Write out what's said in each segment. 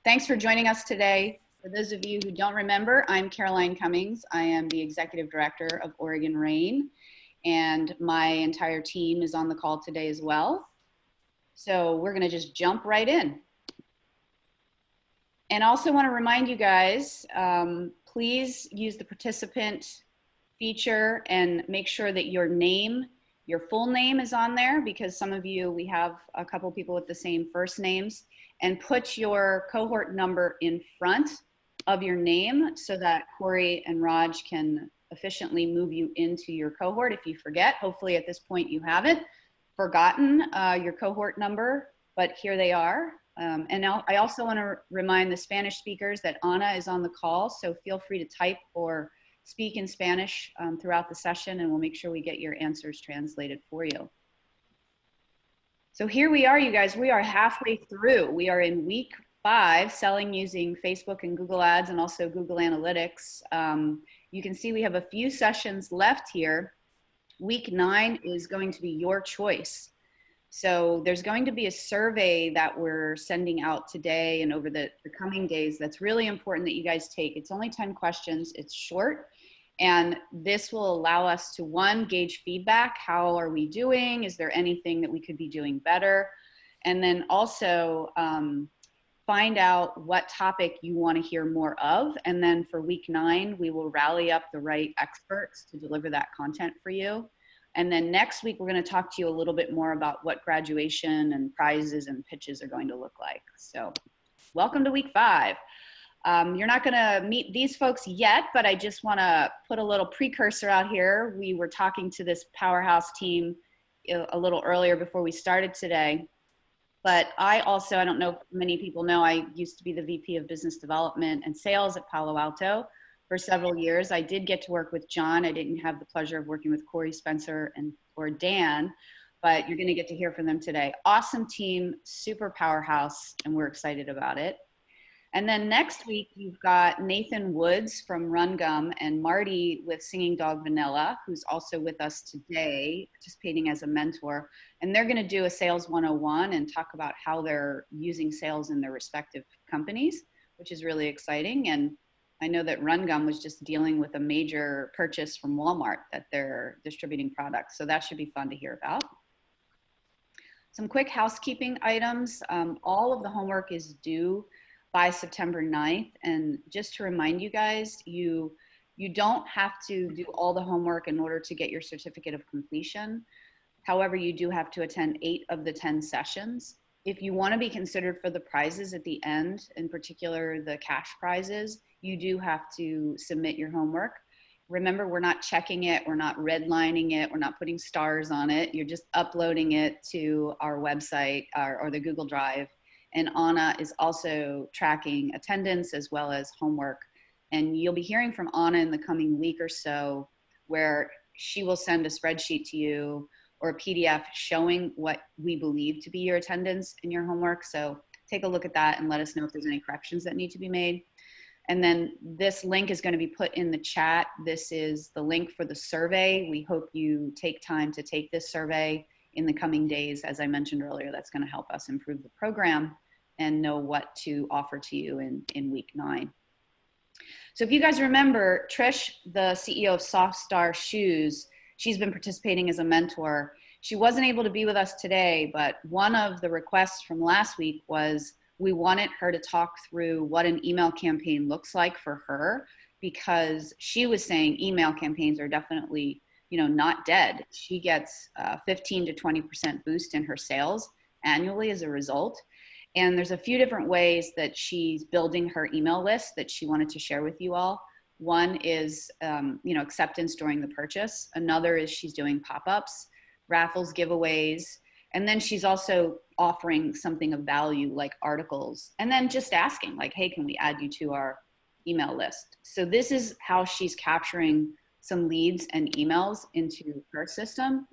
Thanks for joining us today. For those of you who don't remember, I'm Caroline Cummings. I am the Executive Director of Oregon RAIN, and my entire team is on the call today as well. So we're gonna just jump right in. And I also wanna remind you guys, please use the participant feature and make sure that your name, your full name is on there, because some of you, we have a couple people with the same first names, and put your cohort number in front of your name so that Corey and Raj can efficiently move you into your cohort if you forget. Hopefully at this point you haven't forgotten your cohort number, but here they are. And now I also want to remind the Spanish speakers that Ana is on the call, so feel free to type or speak in Spanish throughout the session, and we'll make sure we get your answers translated for you. So here we are, you guys. We are halfway through. We are in week 5, selling using Facebook and Google Ads and also Google Analytics. You can see we have a few sessions left here. Week 9 is going to be your choice. So there's going to be a survey that we're sending out today and over the coming days that's really important that you guys take. It's only 10 questions. It's short. And this will allow us to, one, gauge feedback. How are we doing? Is there anything that we could be doing better? And then also find out what topic you want to hear more of. And then for week 9, we will rally up the right experts to deliver that content for you. And then next week, we're going to talk to you a little bit more about what graduation and prizes and pitches are going to look like. So welcome to week 5. You're not going to meet these folks yet, but I just want to put a little precursor out here. We were talking to this powerhouse team a little earlier before we started today. But I don't know if many people know, I used to be the VP of Business Development and Sales at Palo Alto for several years. I did get to work with John. I didn't have the pleasure of working with Corey, Spencer, or Dan, but you're going to get to hear from them today. Awesome team, super powerhouse, and we're excited about it. And then next week, you've got Nathan Woods from Run Gum and Marty with Singing Dog Vanilla, who's also with us today, participating as a mentor. And they're going to do a Sales 101 and talk about how they're using sales in their respective companies, which is really exciting. And I know that Run Gum was just dealing with a major purchase from Walmart that they're distributing products. So that should be fun to hear about. Some quick housekeeping items. All of the homework is due by September 9th. And just to remind you guys, you don't have to do all the homework in order to get your certificate of completion. However, you do have to attend 8 of the 10 sessions. If you want to be considered for the prizes at the end, in particular the cash prizes, you do have to submit your homework. Remember, we're not checking it, we're not redlining it, we're not putting stars on it. You're just uploading it to our website or the Google Drive. And Ana is also tracking attendance as well as homework. And you'll be hearing from Ana in the coming week or so, where she will send a spreadsheet to you or a PDF showing what we believe to be your attendance and your homework. So take a look at that and let us know if there's any corrections that need to be made. And then this link is going to be put in the chat. This is the link for the survey. We hope you take time to take this survey in the coming days. As I mentioned earlier, that's going to help us improve the program and know what to offer to you in week 9. So if you guys remember, Trish, the CEO of Soft Star Shoes, she's been participating as a mentor. She wasn't able to be with us today, but one of the requests from last week was we wanted her to talk through what an email campaign looks like for her, because she was saying email campaigns are definitely, not dead. She gets 15 to 20% boost in her sales annually as a result. And there's a few different ways that she's building her email list that she wanted to share with you all. One is, acceptance during the purchase. Another is she's doing pop-ups, raffles, giveaways. And then she's also offering something of value like articles. And then just asking like, hey, can we add you to our email list? So this is how she's capturing some leads and emails into her system.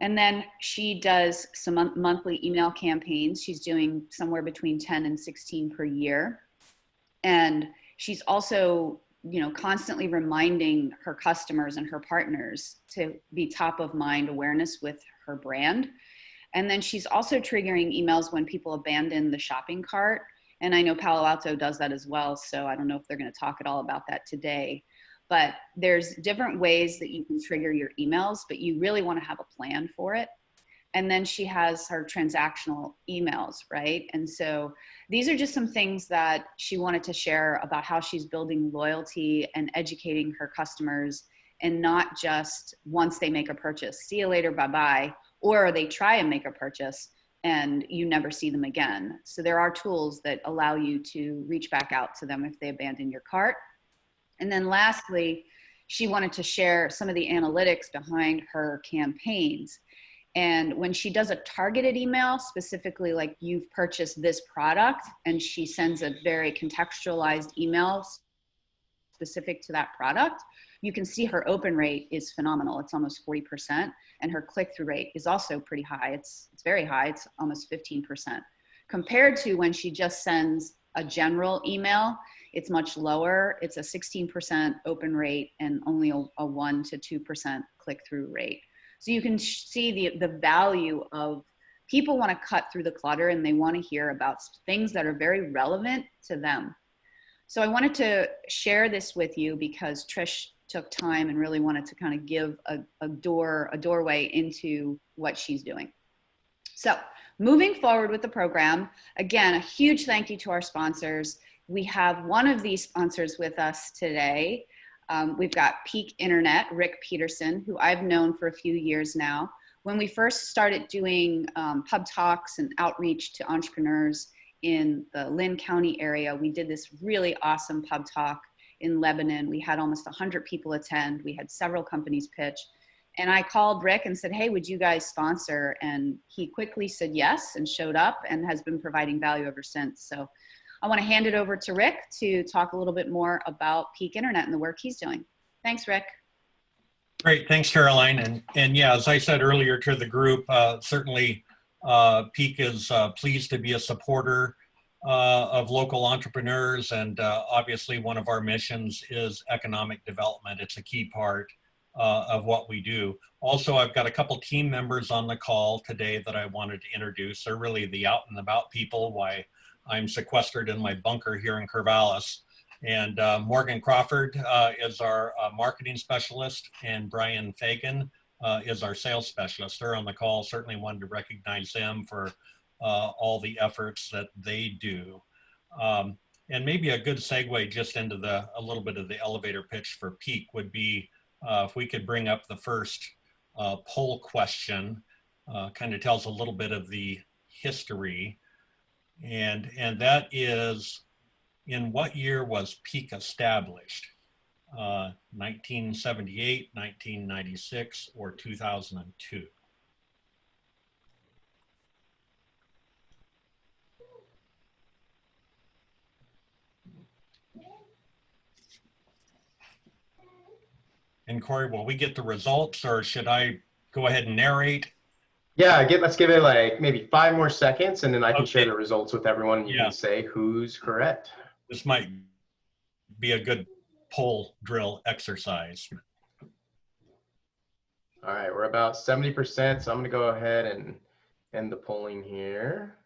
And then she does some monthly email campaigns. She's doing somewhere between 10 and 16 per year. And she's also, constantly reminding her customers and her partners to be top of mind awareness with her brand. And then she's also triggering emails when people abandon the shopping cart And I know Palo Alto does that as well. So I don't know if they're going to talk at all about that today. But there's different ways that you can trigger your emails, but you really want to have a plan for it. And then she has her transactional emails, right? And so these are just some things that she wanted to share about how she's building loyalty and educating her customers, and not just once they make a purchase, see you later, bye-bye, or they try and make a purchase and you never see them again. So there are tools that allow you to reach back out to them if they abandon your cart. And then lastly, she wanted to share some of the analytics behind her campaigns. And when she does a targeted email, specifically like you've purchased this product, and she sends a very contextualized email specific to that product, you can see her open rate is phenomenal. It's almost 40%. And her click-through rate is also pretty high. It's very high. It's almost 15%. Compared to when she just sends a general email, it's much lower. It's a 16% open rate and only a 1 to 2% click-through rate. So you can see the value of people want to cut through the clutter, and they want to hear about things that are very relevant to them. So I wanted to share this with you because Trish took time and really wanted to kind of give a doorway into what she's doing. So moving forward with the program, again, a huge thank you to our sponsors. We have one of these sponsors with us today. We've got Peak Internet, Rick Peterson, who I've known for a few years now. When we first started doing pub talks and outreach to entrepreneurs in the Lynn County area, we did this really awesome pub talk in Lebanon. We had almost 100 people attend. We had several companies pitch. And I called Rick and said, hey, would you guys sponsor? And he quickly said yes and showed up and has been providing value ever since. So I want to hand it over to Rick to talk a little bit more about Peak Internet and the work he's doing. Thanks, Rick. Great, thanks, Caroline. And yeah, as I said earlier to the group, certainly Peak is pleased to be a supporter of local entrepreneurs, and obviously one of our missions is economic development. It's a key part of what we do. Also, I've got a couple team members on the call today that I wanted to introduce. They're really the out and about people, why I'm sequestered in my bunker here in Corvallis. And Morgan Crawford is our marketing specialist, and Brian Fagan is our sales specialist. They're on the call. Certainly wanted to recognize them for all the efforts that they do. And maybe a good segue just into a little bit of the elevator pitch for Peak would be if we could bring up the first poll question. Kind of tells a little bit of the history. And that is, in what year was Peak established? 1978, 1996, or 2002? And Corey, will we get the results, or should I go ahead and narrate? Yeah, let's give it like maybe 5 more seconds, and then I can share the results with everyone, and you can say who's correct. This might be a good poll drill exercise. All right, we're about 70%, so I'm gonna go ahead and end the polling here.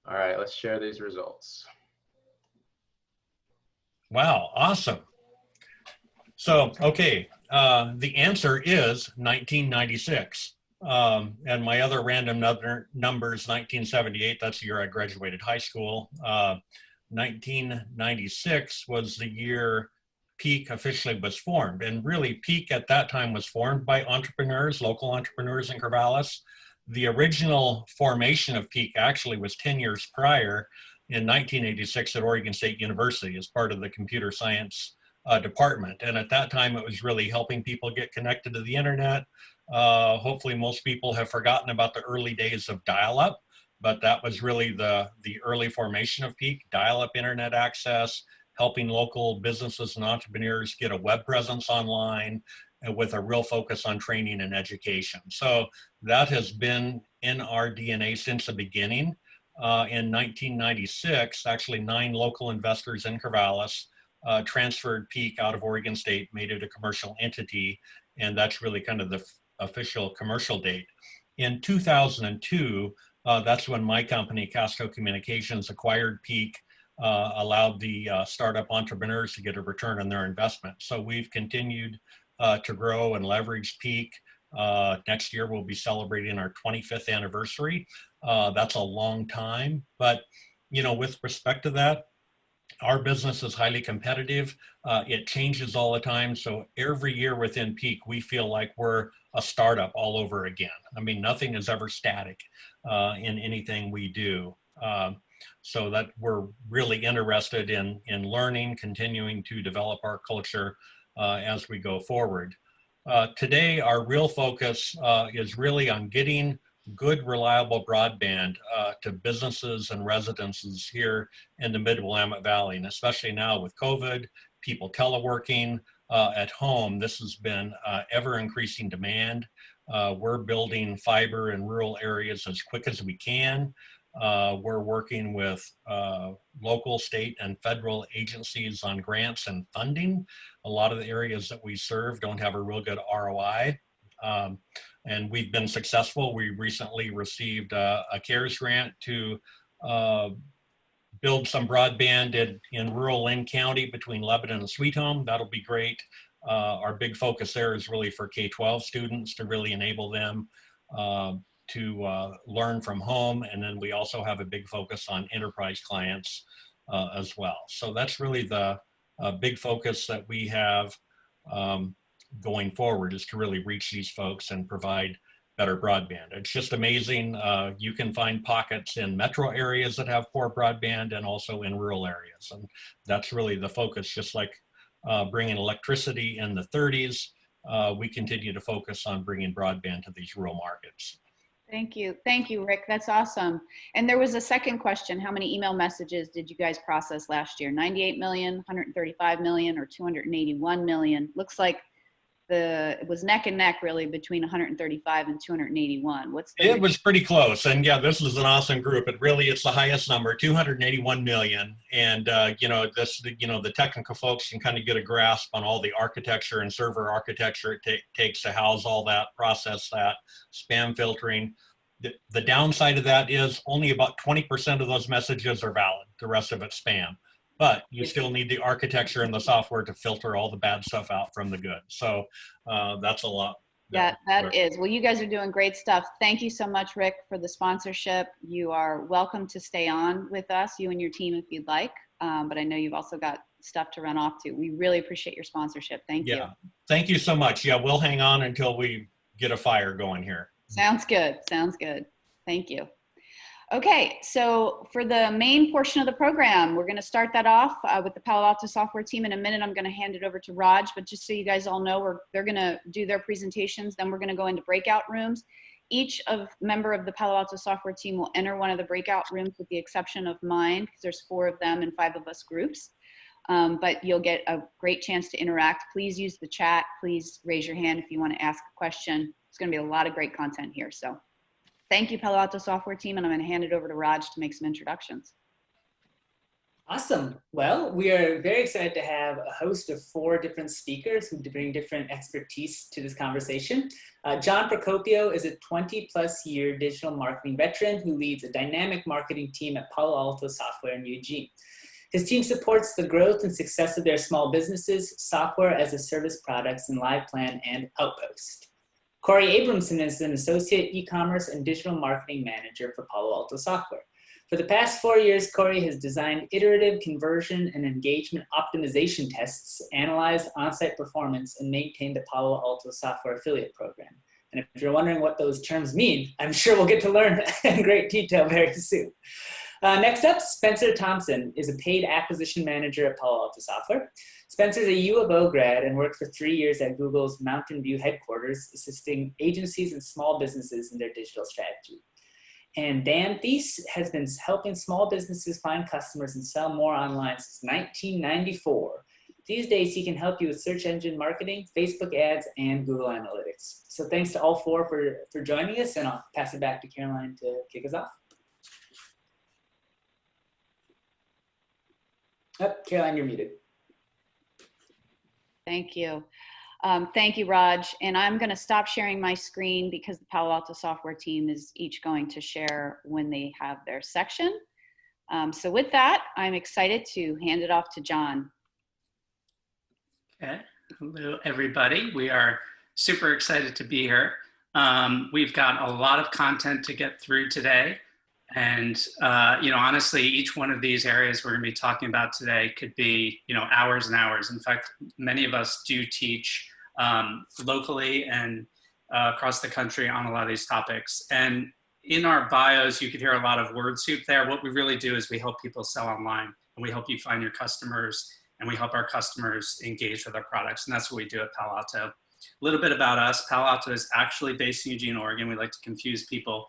All right, let's share these results. Wow, awesome. So, okay, the answer is 1996. And my other random numbers, 1978, that's the year I graduated high school. 1996 was the year Peak officially was formed. And really, Peak at that time was formed by entrepreneurs, local entrepreneurs in Corvallis. The original formation of Peak actually was 10 years prior in 1986 at Oregon State University as part of the computer science department. And at that time, it was really helping people get connected to the internet. Hopefully most people have forgotten about the early days of dial-up, but that was really the early formation of Peak, dial-up internet access, helping local businesses and entrepreneurs get a web presence online, and with a real focus on training and education. So that has been in our DNA since the beginning. In 1996, actually 9 local investors in Corvallis transferred Peak out of Oregon State, made it a commercial entity, and that's really kind of the official commercial date. In 2002, that's when my company, Casco Communications, acquired Peak, allowed the startup entrepreneurs to get a return on their investment. So we've continued to grow and leverage Peak. Next year, we'll be celebrating our 25th anniversary. That's a long time, but with respect to that, our business is highly competitive. It changes all the time. So every year within Peak, we feel like we're a startup all over again. I mean, nothing is ever static in anything we do. So that we're really interested in learning, continuing to develop our culture as we go forward. Today, our real focus is really on getting good, reliable broadband to businesses and residences here in the Mid-Willamette Valley. And especially now with COVID, people teleworking at home, this has been ever increasing demand. We're building fiber in rural areas as quick as we can. We're working with local, state, and federal agencies on grants and funding. A lot of the areas that we serve don't have a real good ROI. And we've been successful. We recently received a CARES grant to build some broadband in rural Lynn County between Lebanon and Sweet Home. That'll be great. Our big focus there is really for K-12 students to really enable them to learn from home. And then we also have a big focus on enterprise clients as well. So that's really the big focus that we have going forward, is to really reach these folks and provide better broadband. It's just amazing. You can find pockets in metro areas that have poor broadband and also in rural areas. And that's really the focus. Just like bringing electricity in the 30s, we continue to focus on bringing broadband to these rural markets. Thank you. Thank you, Rick. That's awesome. And there was a second question. How many email messages did you guys process last year? 98 million, 135 million, or 281 million? Looks like it was neck and neck really between 135 and 281. It was pretty close. And yeah, this is an awesome group. It's the highest number, 281 million. And the technical folks can kind of get a grasp on all the architecture and server architecture it takes to house all that, process that, spam filtering. The downside of that is only about 20% of those messages are valid. The rest of it's spam. But you still need the architecture and the software to filter all the bad stuff out from the good. So that's a lot. That is. Well, you guys are doing great stuff. Thank you so much, Rick, for the sponsorship. You are welcome to stay on with us, you and your team, if you'd like. But I know you've also got stuff to run off to. We really appreciate your sponsorship. Thank you. Thank you so much. Yeah, we'll hang on until we get a fire going here. Sounds good. Sounds good. Thank you. Okay, so for the main portion of the program, we're going to start that off with the Palo Alto software team. In a minute, I'm going to hand it over to Raj, but just so you guys all know, they're going to do their presentations, then we're going to go into breakout rooms. Each member of the Palo Alto software team will enter one of the breakout rooms with the exception of mine, because there's 4 of them and 5 of us groups. But you'll get a great chance to interact. Please use the chat. Please raise your hand if you want to ask a question. There's going to be a lot of great content here. So thank you, Palo Alto software team, and I'm going to hand it over to Raj to make some introductions. Awesome. Well, we are very excited to have a host of 4 different speakers who bring different expertise to this conversation. John Procopio is a 20-plus-year digital marketing veteran who leads a dynamic marketing team at Palo Alto Software in Eugene. His team supports the growth and success of their small businesses, software as a service products in LivePlan and Outpost. Corey Abramson is an associate e-commerce and digital marketing manager for Palo Alto Software. For the past 4 years, Corey has designed iterative conversion and engagement optimization tests, analyzed on-site performance, and maintained the Palo Alto Software affiliate program. And if you're wondering what those terms mean, I'm sure we'll get to learn in great detail very soon. Next up, Spencer Thompson is a paid acquisition manager at Palo Alto Software. Spencer's a U of O grad and worked for 3 years at Google's Mountain View headquarters, assisting agencies and small businesses in their digital strategy. And Dan Thies has been helping small businesses find customers and sell more online since 1994. These days, he can help you with search engine marketing, Facebook ads, and Google Analytics. So thanks to all 4 for joining us, and I'll pass it back to Caroline to kick us off. Oh, Caroline, you're muted. Thank you. Thank you, Raj. And I'm going to stop sharing my screen because the Palo Alto software team is each going to share when they have their section. So with that, I'm excited to hand it off to John. Okay, hello everybody. We are super excited to be here. We've got a lot of content to get through today. And, honestly, each one of these areas we're going to be talking about today could be, hours and hours. In fact, many of us do teach locally and across the country on a lot of these topics. And in our bios, you could hear a lot of word soup there. What we really do is we help people sell online, and we help you find your customers, and we help our customers engage with our products. And that's what we do at Palo Alto. A little bit about us. Palo Alto is actually based in Eugene, Oregon. We like to confuse people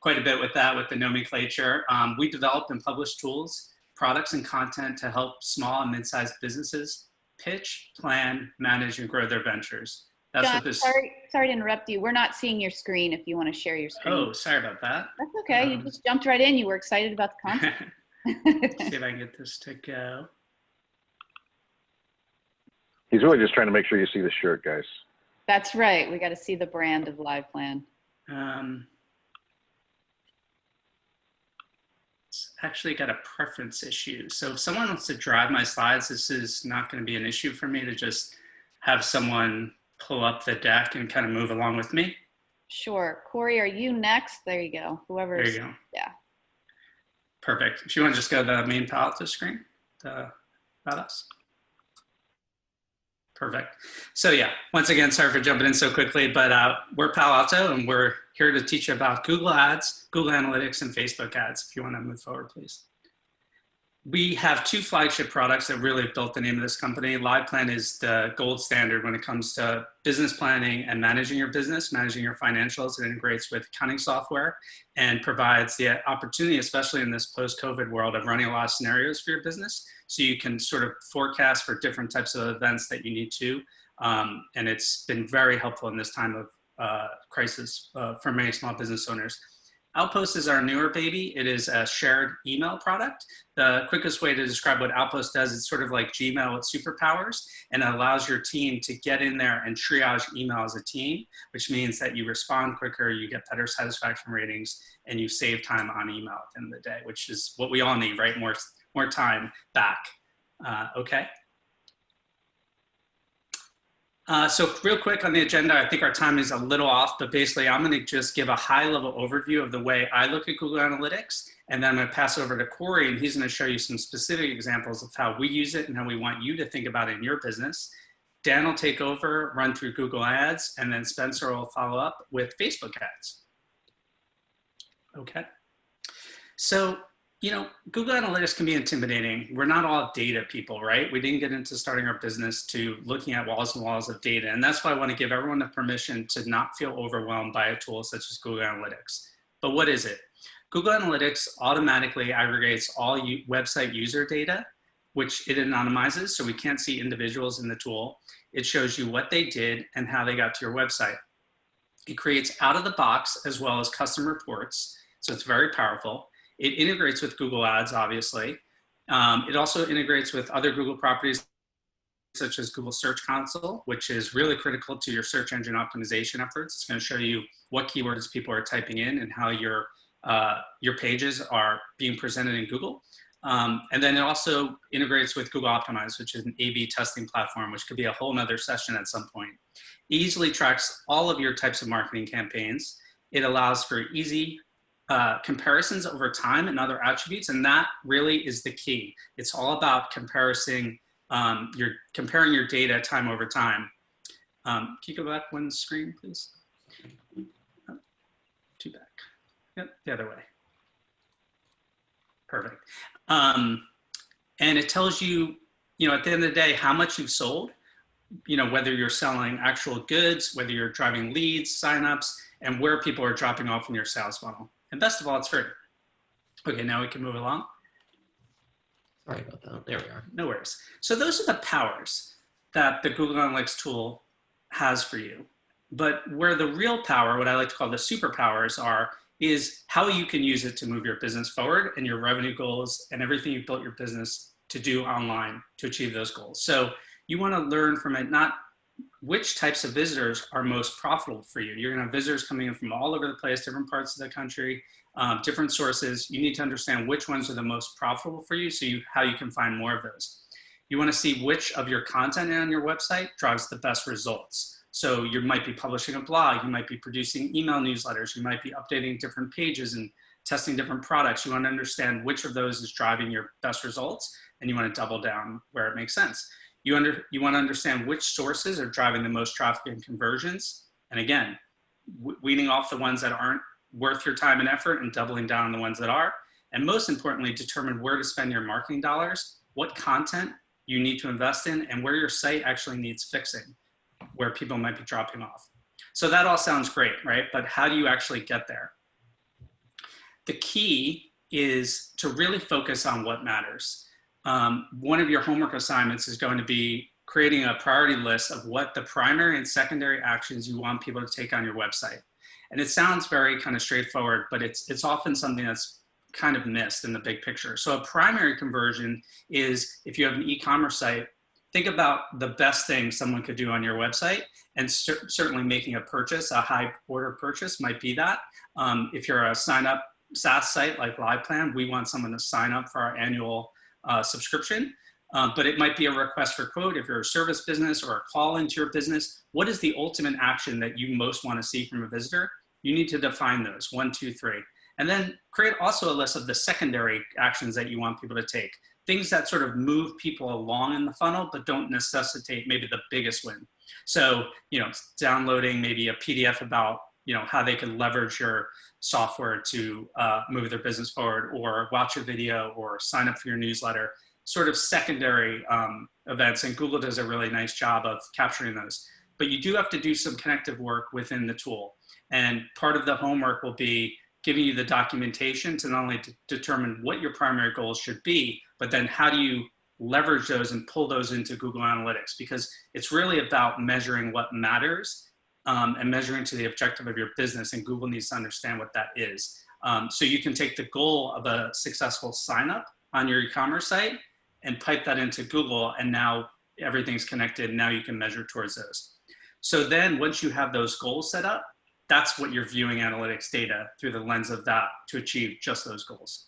quite a bit with that, with the nomenclature. We develop and publish tools, products, and content to help small and mid-sized businesses pitch, plan, manage, and grow their ventures. That's John, what this. Sorry to interrupt you. We're not seeing your screen if you want to share your screen. Oh, sorry about that. That's okay. You just jumped right in. You were excited about the content. See if I can get this to go. He's really just trying to make sure you see the shirt, guys. That's right. We got to see the brand of LivePlan. It's actually got a preference issue. So if someone wants to drive my slides, this is not going to be an issue for me to just have someone pull up the deck and kind of move along with me. Sure. Corey, are you next? There you go. Whoever's. There you go. Yeah. Perfect. If you want to just go to the main Palo Alto screen, about us. Perfect. So yeah, once again, sorry for jumping in so quickly, but we're Palo Alto, and we're here to teach you about Google Ads, Google Analytics, and Facebook Ads. If you want to move forward, please. We have two flagship products that really built the name of this company. LivePlan is the gold standard when it comes to business planning and managing your business, managing your financials. It integrates with accounting software and provides the opportunity, especially in this post-COVID world, of running a lot of scenarios for your business. So you can sort of forecast for different types of events that you need to. And it's been very helpful in this time of crisis for many small business owners. Outpost is our newer baby. It is a shared email product. The quickest way to describe what Outpost does is sort of like Gmail with superpowers, and it allows your team to get in there and triage email as a team, which means that you respond quicker, you get better satisfaction ratings, and you save time on email at the end of the day, which is what we all need, right? More time back. Okay. So real quick on the agenda, I think our time is a little off, but basically I'm going to just give a high-level overview of the way I look at Google Analytics, and then I'm going to pass over to Corey, and he's going to show you some specific examples of how we use it and how we want you to think about it in your business. Dan will take over, run through Google Ads, and then Spencer will follow up with Facebook Ads. Okay. So, Google Analytics can be intimidating. We're not all data people, right? We didn't get into starting our business to looking at walls and walls of data. And that's why I want to give everyone the permission to not feel overwhelmed by a tool such as Google Analytics. But what is it? Google Analytics automatically aggregates all website user data, which it anonymizes, so we can't see individuals in the tool. It shows you what they did and how they got to your website. It creates out of the box as well as custom reports, so it's very powerful. It integrates with Google Ads, obviously. It also integrates with other Google properties such as Google Search Console, which is really critical to your search engine optimization efforts. It's going to show you what keywords people are typing in and how your pages are being presented in Google. And then it also integrates with Google Optimize, which is an A/B testing platform, which could be a whole nother session at some point. It easily tracks all of your types of marketing campaigns. It allows for easy comparisons over time and other attributes, and that really is the key. It's all about comparing your data time over time. Can you go back one screen, please? Oh, two back. Yep, the other way. Perfect. And it tells you, at the end of the day, how much you've sold, whether you're selling actual goods, whether you're driving leads, signups, and where people are dropping off in your sales funnel. And best of all, it's free. Okay, now we can move along. Sorry about that. There we are. No worries. So those are the powers that the Google Analytics tool has for you. But where the real power, what I like to call the superpowers are, is how you can use it to move your business forward and your revenue goals and everything you've built your business to do online to achieve those goals. So you want to learn from it, not which types of visitors are most profitable for you. You're gonna have visitors coming in from all over the place, different parts of the country, different sources. You need to understand which ones are the most profitable for you, so how you can find more of those. You wanna see which of your content on your website drives the best results. So you might be publishing a blog, you might be producing email newsletters, you might be updating different pages and testing different products. You wanna understand which of those is driving your best results, and you wanna double down where it makes sense. You want to understand which sources are driving the most traffic and conversions. And again, weeding off the ones that aren't worth your time and effort and doubling down on the ones that are. And most importantly, determine where to spend your marketing dollars, what content you need to invest in, and where your site actually needs fixing, where people might be dropping off. So that all sounds great, right? But how do you actually get there? The key is to really focus on what matters. One of your homework assignments is going to be creating a priority list of what the primary and secondary actions you want people to take on your website. And it sounds very kind of straightforward, but it's often something that's kind of missed in the big picture. So a primary conversion is, if you have an e-commerce site, think about the best thing someone could do on your website, and certainly making a purchase, a high order purchase might be that. If you're a sign up SaaS site like LivePlan, we want someone to sign up for our annual subscription, but it might be a request for quote. If you're a service business or a call into your business, what is the ultimate action that you most want to see from a visitor? You need to define those, 1, 2, 3. And then create also a list of the secondary actions that you want people to take. Things that sort of move people along in the funnel, but don't necessitate maybe the biggest win. So, downloading maybe a PDF about, how they can leverage your software to move their business forward, or watch a video, or sign up for your newsletter, sort of secondary events. And Google does a really nice job of capturing those. But you do have to do some connective work within the tool. And part of the homework will be giving you the documentation to not only determine what your primary goals should be, but then how do you leverage those and pull those into Google Analytics? Because it's really about measuring what matters and measuring to the objective of your business, and Google needs to understand what that is. So you can take the goal of a successful sign up on your e-commerce site and pipe that into Google, and now everything's connected, and now you can measure towards those. So then once you have those goals set up, that's what you're viewing analytics data through the lens of that to achieve just those goals.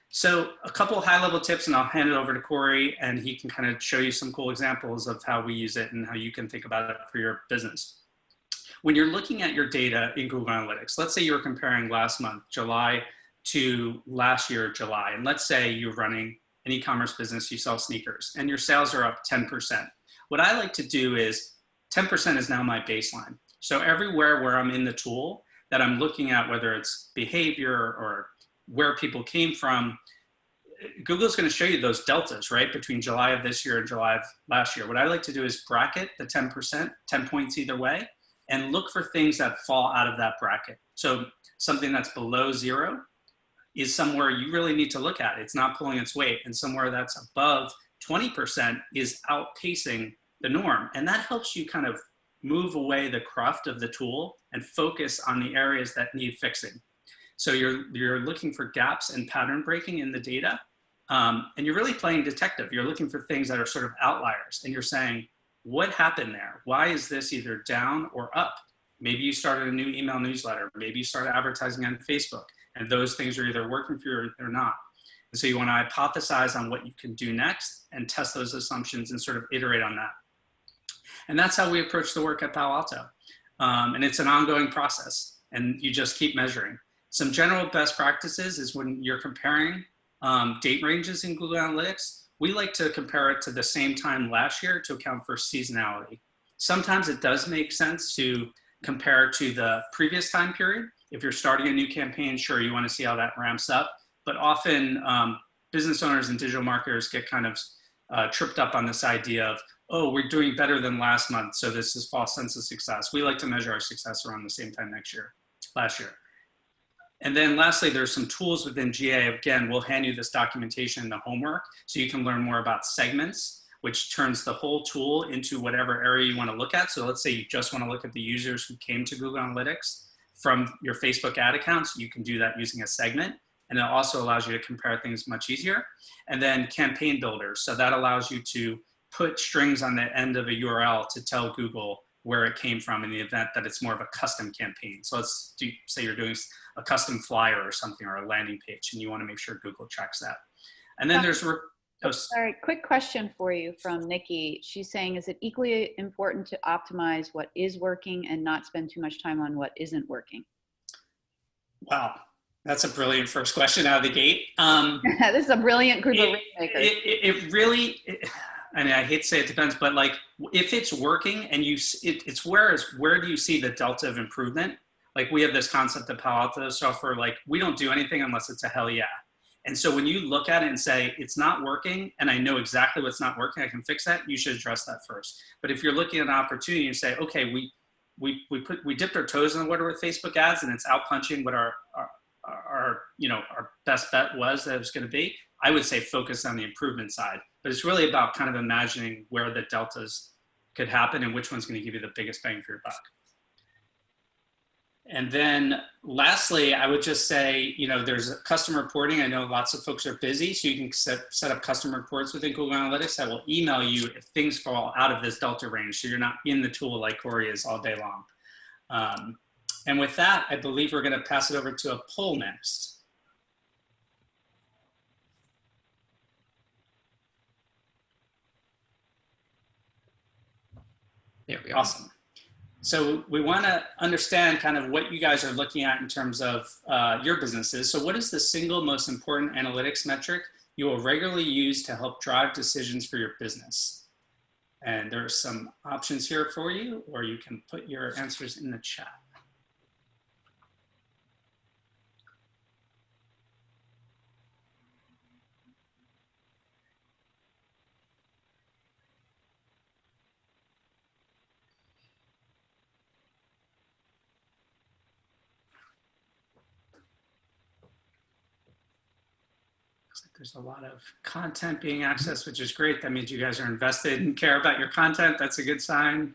So a couple high-level tips, and I'll hand it over to Corey, and he can kind of show you some cool examples of how we use it and how you can think about it for your business. When you're looking at your data in Google Analytics, let's say you were comparing last month, July, to last year, July, and let's say you're running an e-commerce business, you sell sneakers, and your sales are up 10%. What I like to do is 10% is now my baseline. So everywhere where I'm in the tool that I'm looking at, whether it's behavior or where people came from, Google's going to show you those deltas, right, between July of this year and July of last year. What I like to do is bracket the 10%, 10 points either way, and look for things that fall out of that bracket. So something that's below 0 is somewhere you really need to look at. It's not pulling its weight. And somewhere that's above 20% is outpacing the norm. And that helps you kind of move away the cruft of the tool and focus on the areas that need fixing. So you're looking for gaps and pattern breaking in the data, and you're really playing detective. You're looking for things that are sort of outliers, and you're saying, what happened there? Why is this either down or up? Maybe you started a new email newsletter. Maybe you started advertising on Facebook, and those things are either working for you or they're not. And so you want to hypothesize on what you can do next and test those assumptions and sort of iterate on that. And that's how we approach the work at Palo Alto. And it's an ongoing process, and you just keep measuring. Some general best practices is when you're comparing date ranges in Google Analytics, we like to compare it to the same time last year to account for seasonality. Sometimes it does make sense to compare to the previous time period. If you're starting a new campaign, sure, you want to see how that ramps up. But often business owners and digital marketers get kind of tripped up on this idea of, oh, we're doing better than last month, so this is false sense of success. We like to measure our success around the same time last year. And then lastly, there's some tools within GA. Again, we'll hand you this documentation in the homework so you can learn more about segments, which turns the whole tool into whatever area you want to look at. So let's say you just want to look at the users who came to Google Analytics from your Facebook ad accounts. You can do that using a segment. And it also allows you to compare things much easier. And then campaign builders. So that allows you to put strings on the end of a URL to tell Google where it came from in the event that it's more of a custom campaign. So let's say you're doing a custom flyer or something, or a landing page, and you want to make sure Google tracks that. And then there's, sorry, quick question for you from Nikki. She's saying, is it equally important to optimize what is working and not spend too much time on what isn't working? Wow, that's a brilliant first question out of the gate. This is a brilliant group of RAINmakers. It really, I mean, I hate to say it depends, but like if it's working and it's where do you see the delta of improvement? Like we have this concept of Palo Alto software, like we don't do anything unless it's a hell yeah. And so when you look at it and say, it's not working, and I know exactly what's not working, I can fix that, you should address that first. But if you're looking at an opportunity and say, okay, we dipped our toes in the water with Facebook ads and it's outpunching what our best bet was that it was going to be, I would say focus on the improvement side. But it's really about kind of imagining where the deltas could happen and which one's going to give you the biggest bang for your buck. And then lastly, I would just say, there's custom reporting. I know lots of folks are busy, so you can set up custom reports within Google Analytics that will email you if things fall out of this delta range, so you're not in the tool like Corey is all day long. And with that, I believe we're going to pass it over to a poll next. There we are. Awesome. So we want to understand kind of what you guys are looking at in terms of your businesses. So what is the single most important analytics metric you will regularly use to help drive decisions for your business? And there are some options here for you, or you can put your answers in the chat. There's a lot of content being accessed, which is great. That means you guys are invested and care about your content. That's a good sign.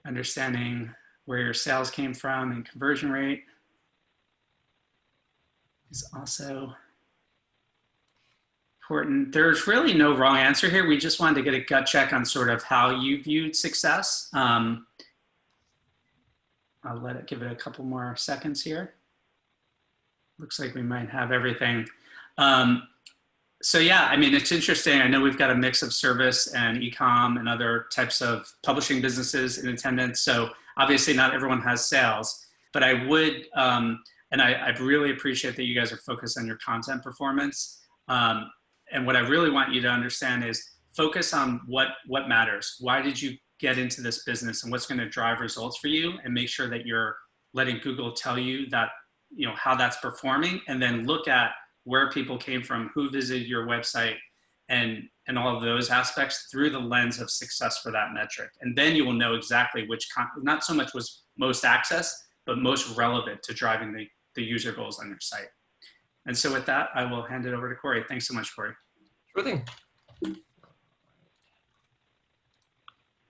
Understanding where your sales came from and conversion rate is also important. There's really no wrong answer here. We just wanted to get a gut check on sort of how you viewed success. I'll give it a couple more seconds here. Looks like we might have everything. So yeah, I mean, it's interesting. I know we've got a mix of service and e-com and other types of publishing businesses in attendance. So obviously not everyone has sales, but I would, and I really appreciate that you guys are focused on your content performance. And what I really want you to understand is focus on what matters. Why did you get into this business and what's going to drive results for you, and make sure that you're letting Google tell you that, how that's performing, and then look at where people came from, who visited your website, and all of those aspects through the lens of success for that metric. And then you will know exactly which, not so much was most access, but most relevant to driving the user goals on your site. And so with that, I will hand it over to Corey. Thanks so much, Corey. Sure thing.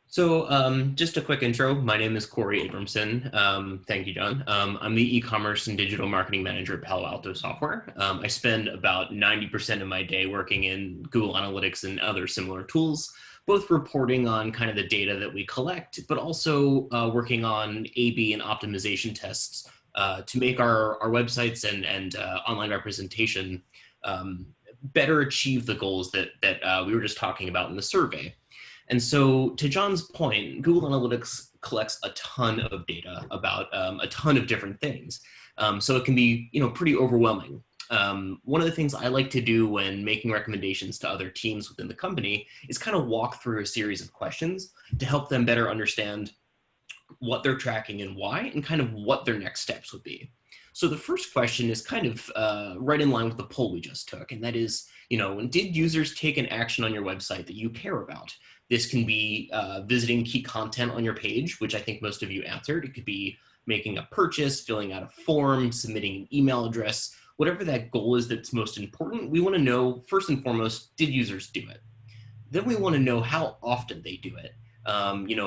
So just a quick intro. My name is Corey Abramson. Thank you, John. I'm the e-commerce and digital marketing manager at Palo Alto Software. I spend about 90% of my day working in Google Analytics and other similar tools, both reporting on kind of the data that we collect, but also working on A/B and optimization tests to make our websites and online representation better achieve the goals that we were just talking about in the survey. And so to John's point, Google Analytics collects a ton of data about a ton of different things. So it can be, pretty overwhelming. One of the things I like to do when making recommendations to other teams within the company is kind of walk through a series of questions to help them better understand what they're tracking and why, and kind of what their next steps would be. So the first question is kind of right in line with the poll we just took, and that is, did users take an action on your website that you care about? This can be visiting key content on your page, which I think most of you answered. It could be making a purchase, filling out a form, submitting an email address, whatever that goal is that's most important. We want to know, first and foremost, did users do it? Then we want to know how often they do it.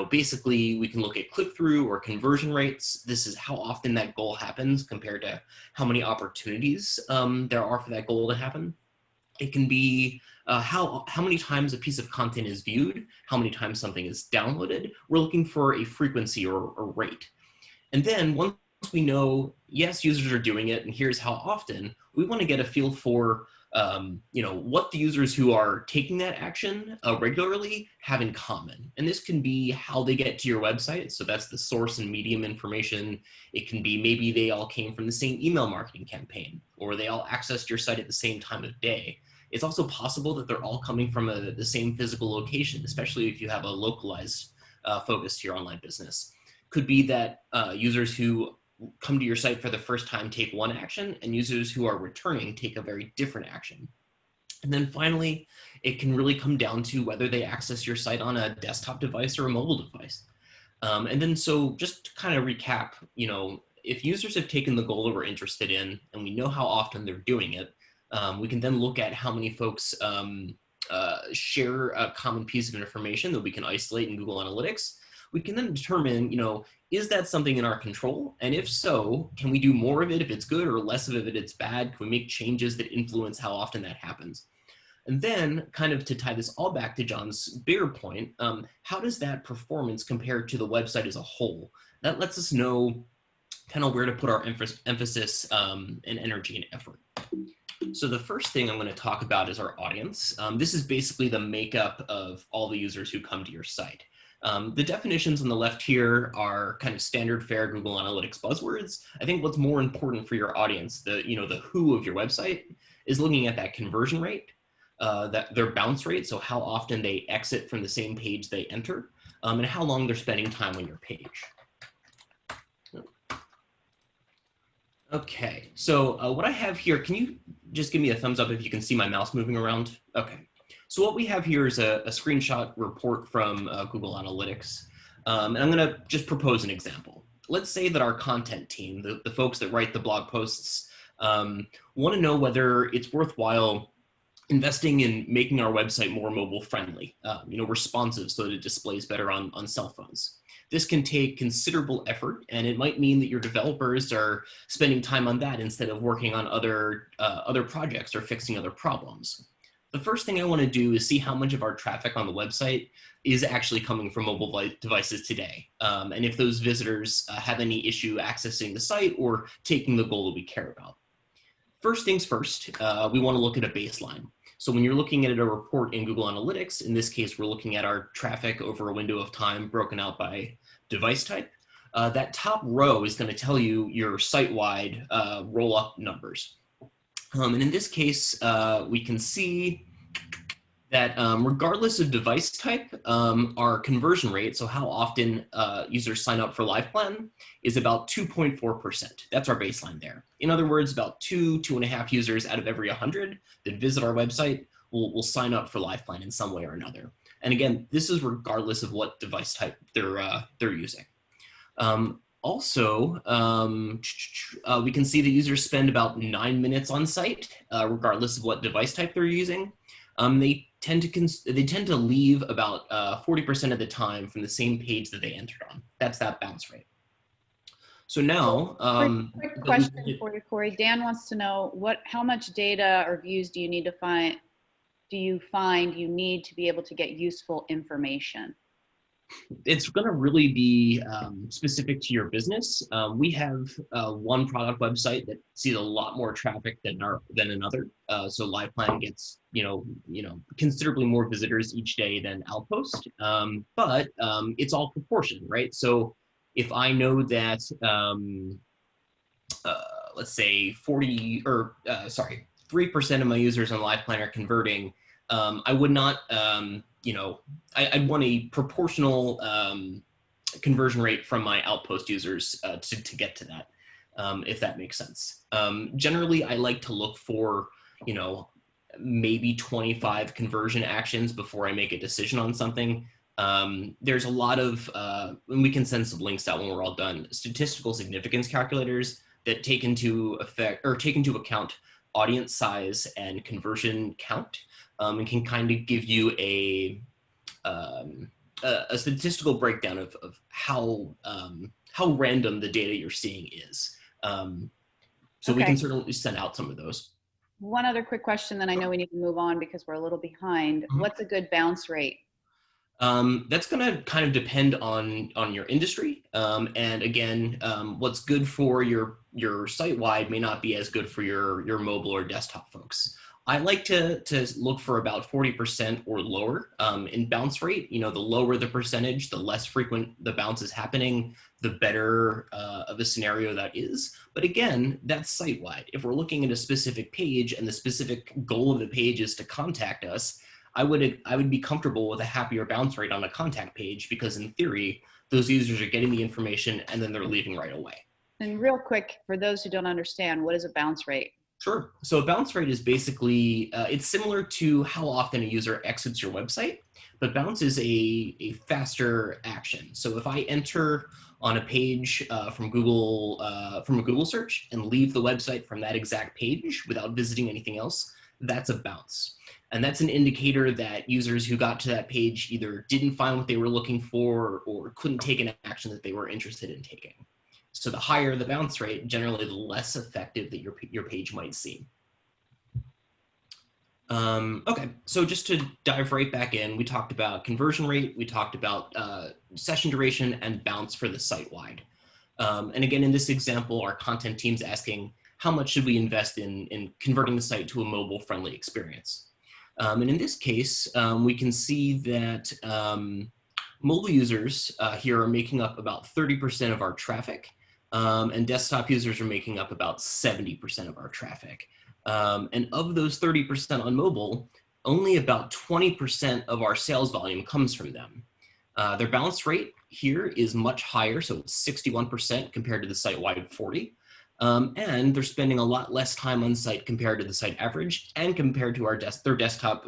Basically we can look at click-through or conversion rates. This is how often that goal happens compared to how many opportunities there are for that goal to happen. It can be how many times a piece of content is viewed, how many times something is downloaded. We're looking for a frequency or rate. And then once we know, yes, users are doing it, and here's how often, we want to get a feel for what the users who are taking that action regularly have in common. And this can be how they get to your website. So that's the source and medium information. It can be maybe they all came from the same email marketing campaign, or they all accessed your site at the same time of day. It's also possible that they're all coming from the same physical location, especially if you have a localized focus to your online business. Could be that users who come to your site for the first time take one action, and users who are returning take a very different action. And then finally, it can really come down to whether they access your site on a desktop device or a mobile device. And then so just to kind of recap, if users have taken the goal that we're interested in, and we know how often they're doing it, we can then look at how many folks share a common piece of information that we can isolate in Google Analytics. We can then determine, is that something in our control? And if so, can we do more of it if it's good, or less of it if it's bad? Can we make changes that influence how often that happens? And then, kind of to tie this all back to John's bigger point, how does that performance compare to the website as a whole? That lets us know kind of where to put our emphasis and energy and effort. So the first thing I'm going to talk about is our audience. This is basically the makeup of all the users who come to your site. The definitions on the left here are kind of standard fare Google Analytics buzzwords. I think what's more important for your audience, the who of your website, is looking at that conversion rate, that their bounce rate, so how often they exit from the same page they enter, and how long they're spending time on your page. Okay, so what I have here, can you just give me a thumbs up if you can see my mouse moving around? Okay. So what we have here is a screenshot report from Google Analytics. And I'm going to just propose an example. Let's say that our content team, the folks that write the blog posts, want to know whether it's worthwhile investing in making our website more mobile friendly, responsive so that it displays better on cell phones. This can take considerable effort, and it might mean that your developers are spending time on that instead of working on other projects or fixing other problems. The first thing I want to do is see how much of our traffic on the website is actually coming from mobile devices today. And if those visitors have any issue accessing the site or taking the goal that we care about. First things first, we want to look at a baseline. So when you're looking at a report in Google Analytics, in this case, we're looking at our traffic over a window of time broken out by device type. That top row is going to tell you your site-wide roll-up numbers. And in this case, we can see that regardless of device type, our conversion rate, so how often users sign up for LivePlan, is about 2.4%. That's our baseline there. In other words, about 2.5 users out of every 100 that visit our website will sign up for LivePlan in some way or another. And again, this is regardless of what device type they're using. Also, we can see the users spend about 9 minutes on site, regardless of what device type they're using. They tend to leave about 40% of the time from the same page that they entered on. That's that bounce rate. So now, quick question for you, Corey. Dan wants to know how much data or views do you need to find? Do you find you need to be able to get useful information? It's going to really be specific to your business. We have one product website that sees a lot more traffic than another. So LivePlan gets considerably more visitors each day than Outpost, but it's all proportion, right? So if I know that let's say 3% of my users on LivePlan are converting, I would not. I'd want a proportional conversion rate from my Outpost users to get to that, if that makes sense. Generally, I like to look for, maybe 25 conversion actions before I make a decision on something. There's a lot of, and we can send some links out when we're all done, statistical significance calculators that take into account audience size and conversion count. And can kind of give you a statistical breakdown of how random the data you're seeing is. So we can certainly send out some of those. One other quick question, then I know we need to move on because we're a little behind. What's a good bounce rate? That's going to kind of depend on your industry. And again, what's good for your site-wide may not be as good for your mobile or desktop folks. I like to look for about 40% or lower in bounce rate. You know, the lower the percentage, the less frequent the bounce is happening, the better of a scenario that is. But again, that's site-wide. If we're looking at a specific page and the specific goal of the page is to contact us, I would be comfortable with a happier bounce rate on a contact page because in theory, those users are getting the information and then they're leaving right away. And real quick, for those who don't understand, what is a bounce rate? Sure. So a bounce rate is basically, it's similar to how often a user exits your website, but bounce is a faster action. So if I enter on a page from a Google search and leave the website from that exact page without visiting anything else, that's a bounce. And that's an indicator that users who got to that page either didn't find what they were looking for or couldn't take an action that they were interested in taking. So the higher the bounce rate, generally the less effective that your page might seem. Okay, so just to dive right back in, we talked about conversion rate, we talked about session duration and bounce for the site-wide. And again, in this example, our content team's asking, how much should we invest in converting the site to a mobile-friendly experience? And in this case, we can see that mobile users here are making up about 30% of our traffic, and desktop users are making up about 70% of our traffic. And of those 30% on mobile, only about 20% of our sales volume comes from them. Their bounce rate here is much higher, so it's 61% compared to the site-wide 40%. And they're spending a lot less time on site compared to the site average and compared to their desktop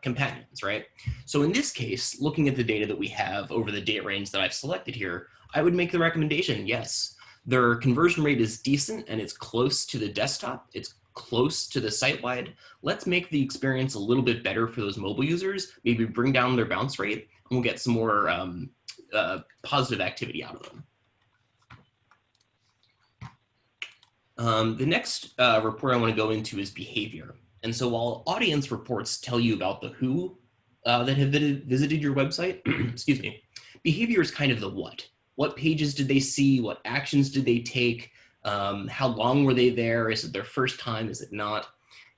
companions, right? So in this case, looking at the data that we have over the date range that I've selected here, I would make the recommendation, yes, their conversion rate is decent and it's close to the desktop, it's close to the site-wide. Let's make the experience a little bit better for those mobile users, maybe bring down their bounce rate, and we'll get some more positive activity out of them. The next report I want to go into is behavior. And so while audience reports tell you about the who that have visited your website, excuse me, behavior is kind of the what. What pages did they see? What actions did they take? How long were they there? Is it their first time? Is it not?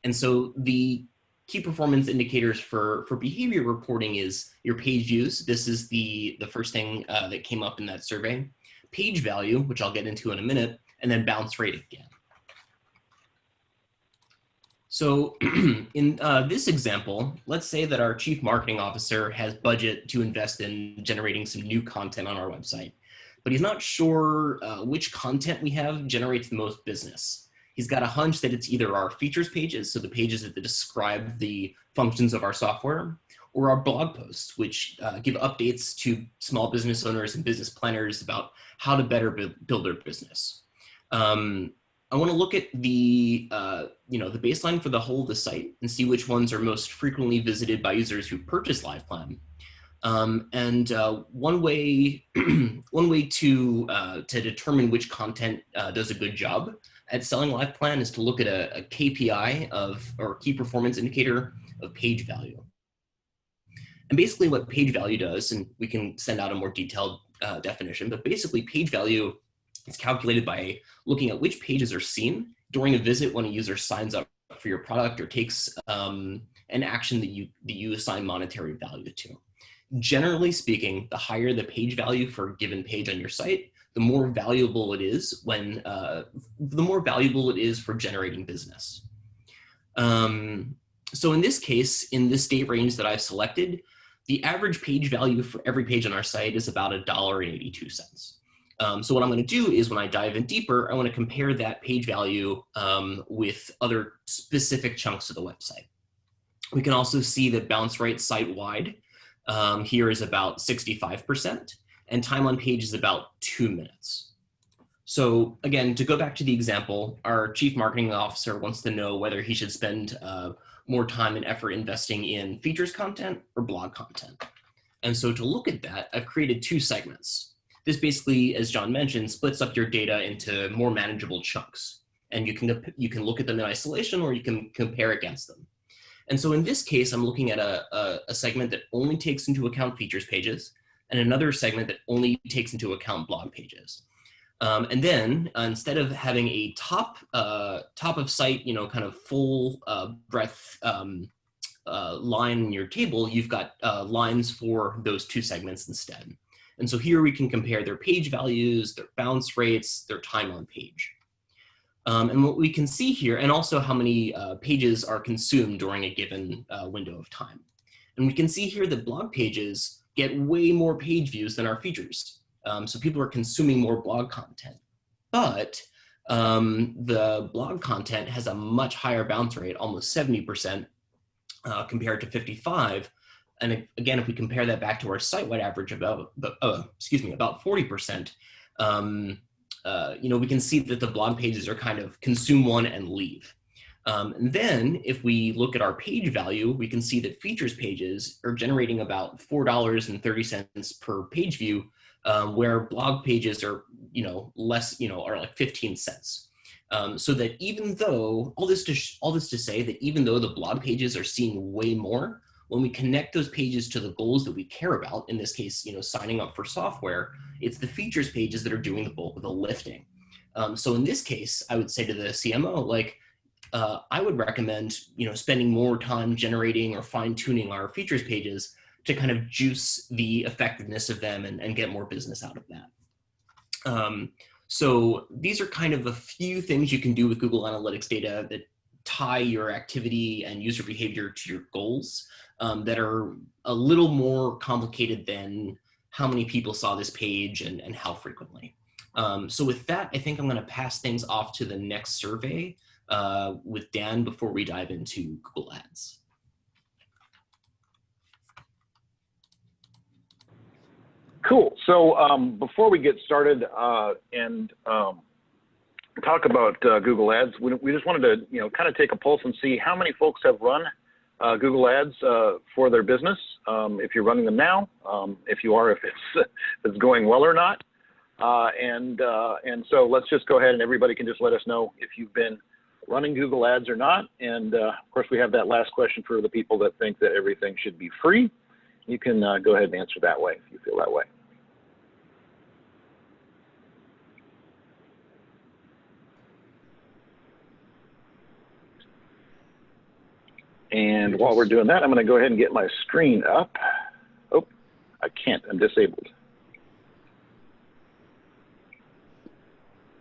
And so the key performance indicators for behavior reporting is your page views. This is the first thing that came up in that survey. Page value, which I'll get into in a minute, and then bounce rate again. So in this example, let's say that our chief marketing officer has budget to invest in generating some new content on our website, but he's not sure which content we have generates the most business. He's got a hunch that it's either our features pages, so the pages that describe the functions of our software, or our blog posts, which give updates to small business owners and business planners about how to better build their business. I want to look at the the baseline for the whole of the site and see which ones are most frequently visited by users who purchase LivePlan. One way to determine which content does a good job at selling LivePlan is to look at a KPI or key performance indicator of page value. And basically what page value does, and we can send out a more detailed definition, but basically page value is calculated by looking at which pages are seen during a visit when a user signs up for your product or takes an action that you assign monetary value to. Generally speaking, the higher the page value for a given page on your site, the more valuable it is for generating business. So in this case, in this date range that I've selected, the average page value for every page on our site is about $1.82. So what I'm going to do is when I dive in deeper, I want to compare that page value with other specific chunks of the website. We can also see that bounce rate site-wide here is about 65%, and time on page is about 2 minutes. So again, to go back to the example, our chief marketing officer wants to know whether he should spend more time and effort investing in features content or blog content. And so to look at that, I've created two segments. This basically, as John mentioned, splits up your data into more manageable chunks. And you can look at them in isolation, or you can compare against them. And so in this case, I'm looking at a segment that only takes into account features pages, and another segment that only takes into account blog pages. And then instead of having a top of site, kind of full breadth line in your table, you've got lines for those two segments instead. And so here we can compare their page values, their bounce rates, their time on page. And what we can see here, and also how many pages are consumed during a given window of time. And we can see here that blog pages get way more page views than our features. So people are consuming more blog content. But the blog content has a much higher bounce rate, almost 70%, compared to 55. And again, if we compare that back to our site-wide average, about 40%, we can see that the blog pages are kind of consume one and leave. And then if we look at our page value, we can see that features pages are generating about $4.30 per page view, where blog pages are, less, are like 15 cents. So that even though, all this to say that even though the blog pages are seeing way more, when we connect those pages to the goals that we care about, in this case, signing up for software, it's the features pages that are doing the bulk of the lifting. So in this case, I would say to the CMO, I would recommend, spending more time generating or fine tuning our features pages to kind of juice the effectiveness of them and get more business out of that. So these are kind of a few things you can do with Google Analytics data that tie your activity and user behavior to your goals, that are a little more complicated than how many people saw this page and how frequently. So with that, I think I'm going to pass things off to the next survey with Dan before we dive into Google Ads. Cool. So before we get started and talk about Google Ads, we just wanted to kind of take a pulse and see how many folks have run Google Ads for their business. If you're running them now, if you are, if it's going well or not, and so let's just go ahead and everybody can just let us know if you've been running Google Ads or not. And of course, we have that last question for the people that think that everything should be free. You can go ahead and answer that way if you feel that way. And while we're doing that, I'm going to go ahead and get my screen up. Oh, I can't. I'm disabled.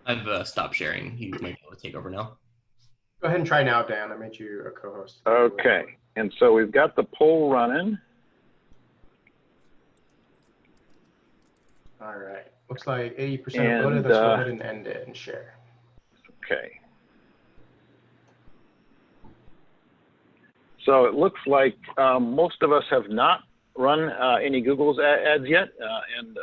I've stopped sharing. You might be able to take over now. Go ahead and try now, Dan. I made you a co-host. Okay. And so we've got the poll running. All right. Looks like 80% have voted. Let's go ahead and end it and share. Okay. So it looks like most of us have not run any Google's ads yet, and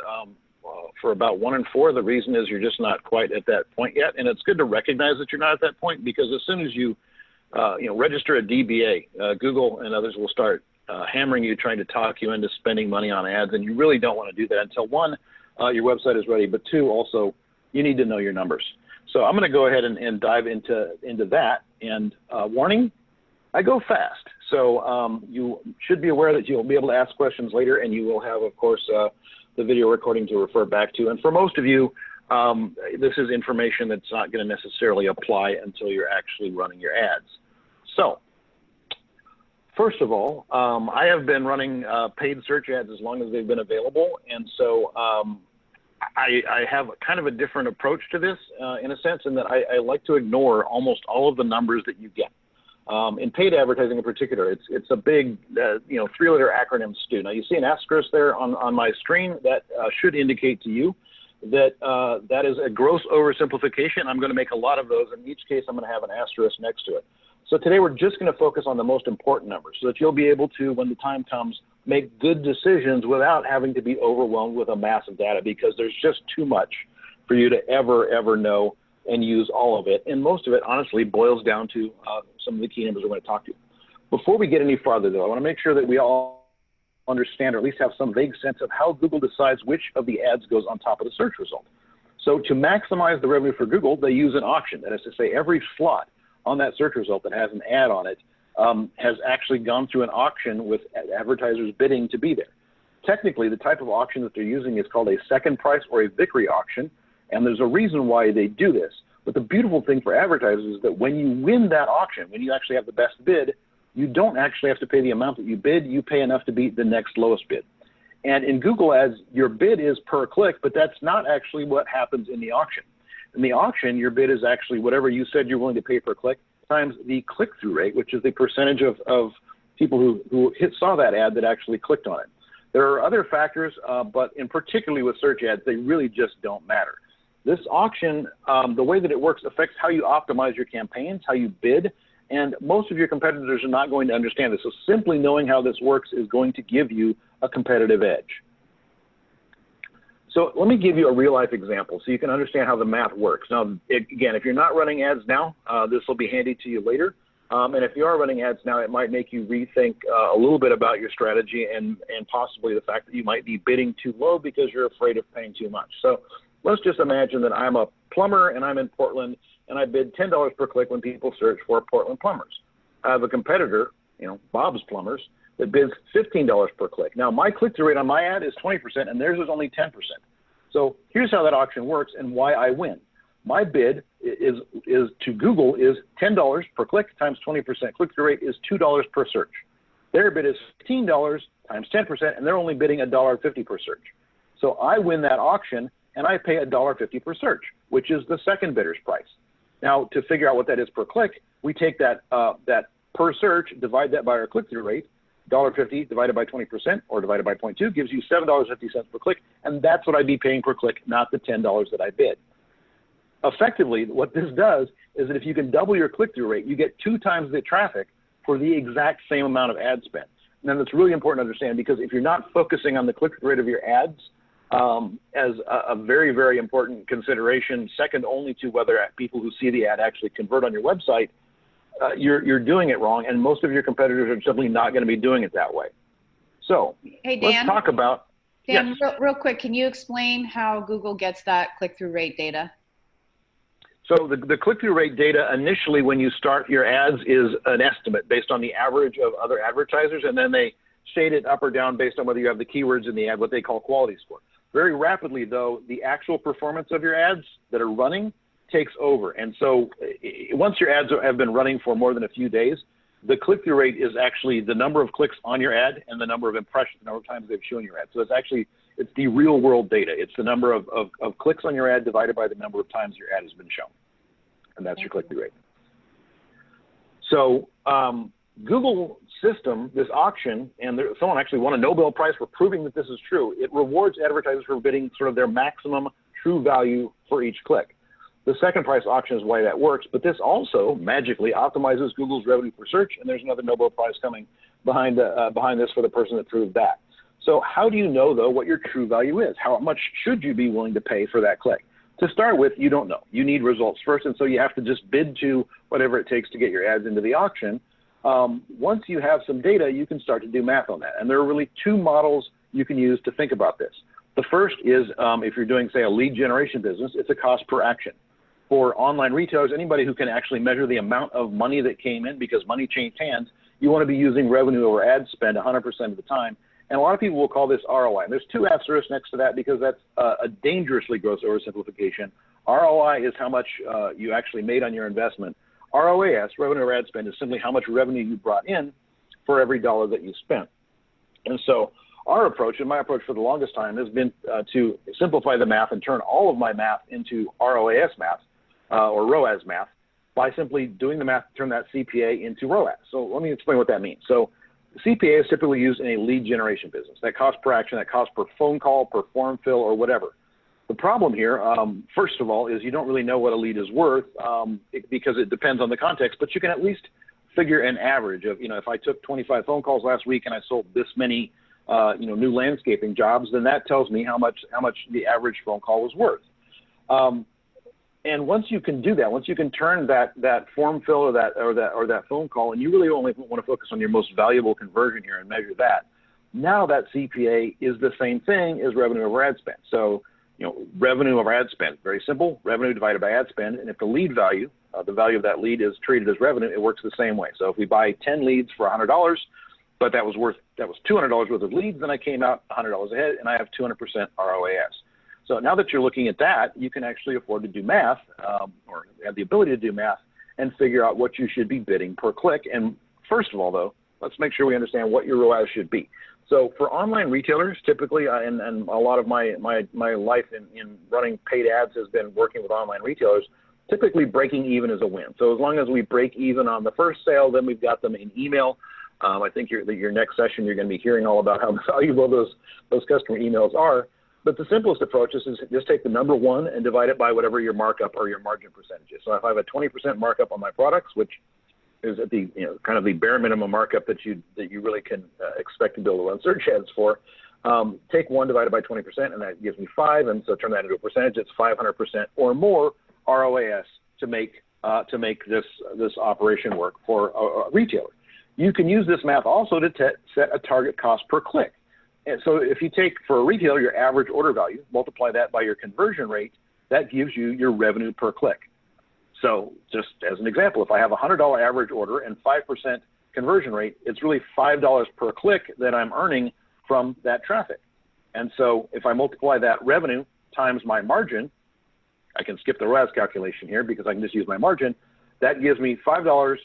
for about 1 in 4, the reason is you're just not quite at that point yet. And it's good to recognize that you're not at that point, because as soon as you register a DBA, Google and others will start hammering you, trying to talk you into spending money on ads, and you really don't want to do that until, one, your website is ready, but two, also you need to know your numbers. So I'm going to go ahead and dive into that. And warning, I go fast. So you should be aware that you'll be able to ask questions later, and you will have, of course, the video recording to refer back to. And for most of you, this is information that's not going to necessarily apply until you're actually running your ads. So first of all, I have been running paid search ads as long as they've been available. And so I have kind of a different approach to this in a sense, in that I like to ignore almost all of the numbers that you get. In paid advertising in particular, it's a big, 3-letter acronym stew. Now you see an asterisk there on my screen that should indicate to you that that is a gross oversimplification. I'm going to make a lot of those. In each case, I'm going to have an asterisk next to it. So today we're just going to focus on the most important numbers, so that you'll be able to, when the time comes, make good decisions without having to be overwhelmed with a mass of data, because there's just too much for you to ever know and use all of it. And most of it, honestly, boils down to some of the key numbers we're going to talk to. Before we get any farther, though, I want to make sure that we all understand, or at least have some vague sense of how Google decides which of the ads goes on top of the search result. So to maximize the revenue for Google, they use an auction. That is to say, every slot on that search result that has an ad on it has actually gone through an auction with advertisers bidding to be there. Technically, the type of auction that they're using is called a second price or a victory auction, and there's a reason why they do this. But the beautiful thing for advertisers is that when you win that auction, when you actually have the best bid, you don't actually have to pay the amount that you bid. You pay enough to beat the next lowest bid. And in Google Ads, your bid is per click, but that's not actually what happens in the auction. In the auction, your bid is actually whatever you said you're willing to pay per click times the click-through rate, which is the percentage of people who saw that ad that actually clicked on it. There are other factors, but in particularly with search ads, they really just don't matter. This auction, the way that it works affects how you optimize your campaigns, how you bid, and most of your competitors are not going to understand this. So simply knowing how this works is going to give you a competitive edge. So let me give you a real-life example so you can understand how the math works. Now, again, if you're not running ads now, this will be handy to you later. And if you are running ads now, it might make you rethink a little bit about your strategy and possibly the fact that you might be bidding too low because you're afraid of paying too much. So let's just imagine that I'm a plumber and I'm in Portland and I bid $10 per click when people search for Portland plumbers. I have a competitor, Bob's Plumbers, that bids $15 per click. Now, my click-through rate on my ad is 20% and theirs is only 10%. So here's how that auction works and why I win. My bid is to Google is $10 per click times 20%. Click-through rate is $2 per search. Their bid is $15 times 10%, and they're only bidding $1.50 per search. So I win that auction, and I pay $1.50 per search, which is the second bidder's price. Now, to figure out what that is per click, we take that per search, divide that by our click-through rate, $1.50 divided by 20% or divided by 0.2 gives you $7.50 per click, and that's what I'd be paying per click, not the $10 that I bid. Effectively, what this does is that if you can double your click-through rate, you get 2 times the traffic for the exact same amount of ad spend. And then that's really important to understand because if you're not focusing on the click-through rate of your ads as a very, very important consideration, second only to whether people who see the ad actually convert on your website, you're doing it wrong, and most of your competitors are simply not going to be doing it that way. So hey, Dan, let's talk about... Dan, yes. real quick, can you explain how Google gets that click-through rate data? So the click-through rate data initially when you start your ads is an estimate based on the average of other advertisers, and then they shade it up or down based on whether you have the keywords in the ad, what they call quality score. Very rapidly, though, the actual performance of your ads that are running takes over. And so once your ads have been running for more than a few days, the click-through rate is actually the number of clicks on your ad and the number of impressions, the number of times they've shown your ad. So it's the real world data. It's the number of clicks on your ad divided by the number of times your ad has been shown. And that's your click-through rate. So Google system, this auction, and someone actually won a Nobel Prize for proving that this is true. It rewards advertisers for bidding sort of their maximum true value for each click. The second price auction is why that works, but this also magically optimizes Google's revenue per search, and there's another Nobel Prize coming behind this for the person that proved that. So how do you know, though, what your true value is? How much should you be willing to pay for that click? To start with, you don't know. You need results first, and so you have to just bid to whatever it takes to get your ads into the auction. Once you have some data, you can start to do math on that. And there are really 2 models you can use to think about this. The first is if you're doing, say, a lead generation business, it's a cost per action. For online retailers, anybody who can actually measure the amount of money that came in because money changed hands, you want to be using revenue over ad spend 100% of the time. And a lot of people will call this ROI. And there's 2 asterisks next to that because that's a dangerously gross oversimplification. ROI is how much you actually made on your investment. ROAS, revenue over ad spend, is simply how much revenue you brought in for every dollar that you spent. And so our approach, and my approach for the longest time, has been to simplify the math and turn all of my math into ROAS math or ROAS math by simply doing the math to turn that CPA into ROAS. So let me explain what that means. So CPA is typically used in a lead generation business. That cost per action, that cost per phone call, per form fill, or whatever. The problem here, first of all, is you don't really know what a lead is worth because it depends on the context, but you can at least figure an average of, if I took 25 phone calls last week and I sold this many, new landscaping jobs, then that tells me how much the average phone call was worth. And once you can do that, once you can turn that form fill or that phone call, and you really only want to focus on your most valuable conversion here and measure that, Now that CPA is the same thing as revenue over ad spend. So, revenue over ad spend, very simple, revenue divided by ad spend. And if the lead value, the value of that lead is treated as revenue, it works the same way. So if we buy 10 leads for $100, but that was $200 worth of leads, then I came out $100 ahead and I have 200% ROAS. So now that you're looking at that, you can actually afford to do math, or have the ability to do math and figure out what you should be bidding per click. And first of all, though, let's make sure we understand what your ROAS should be. So for online retailers, typically, and a lot of my life in running paid ads has been working with online retailers, typically breaking even is a win. So as long as we break even on the first sale, then we've got them in email. I think your next session, you're going to be hearing all about how valuable those customer emails are. But the simplest approach is just take the number 1 and divide it by whatever your markup or your margin percentage is. So if I have a 20% markup on my products, which is at the kind of the bare minimum markup that you really can expect to be able to run search ads for, take 1 divided by 20%, and that gives me 5, and so turn that into a percentage. It's 500% or more ROAS to make this operation work for a retailer. You can use this math also to set a target cost per click. And so if you take, for a retailer, your average order value, multiply that by your conversion rate, that gives you your revenue per click. So just as an example, if I have a $100 average order and 5% conversion rate, it's really $5 per click that I'm earning from that traffic. And so if I multiply that revenue times my margin, I can skip the ROAS calculation here because I can just use my margin. That gives me $5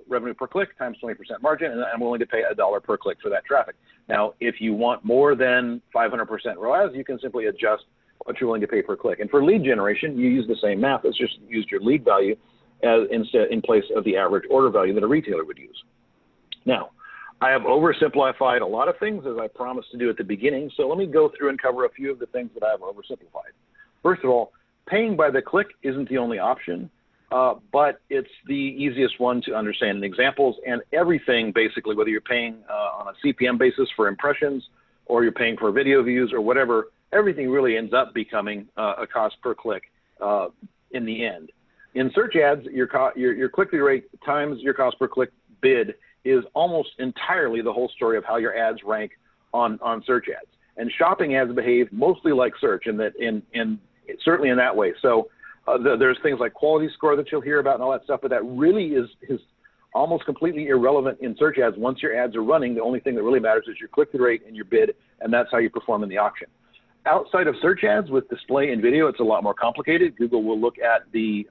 revenue per click times 20% margin, and I'm willing to pay $1 per click for that traffic. Now, if you want more than 500% ROAS, you can simply adjust what you're willing to pay per click. And for lead generation, you use the same math. It's just used your lead value in place of the average order value that a retailer would use. Now, I have oversimplified a lot of things, as I promised to do at the beginning. So let me go through and cover a few of the things that I have oversimplified. First of all, paying by the click isn't the only option. But it's the easiest one to understand in examples, and everything basically, whether you're paying on a CPM basis for impressions or you're paying for video views or whatever, everything really ends up becoming a cost per click in the end. In search ads, your click-through rate times your cost per click bid is almost entirely the whole story of how your ads rank on search ads. And shopping ads behave mostly like search, certainly in that way. So there's things like quality score that you'll hear about and all that stuff, but that really is almost completely irrelevant in search ads. Once your ads are running, the only thing that really matters is your click-through rate and your bid, and that's how you perform in the auction. Outside of search ads with display and video, it's a lot more complicated. Google will look at the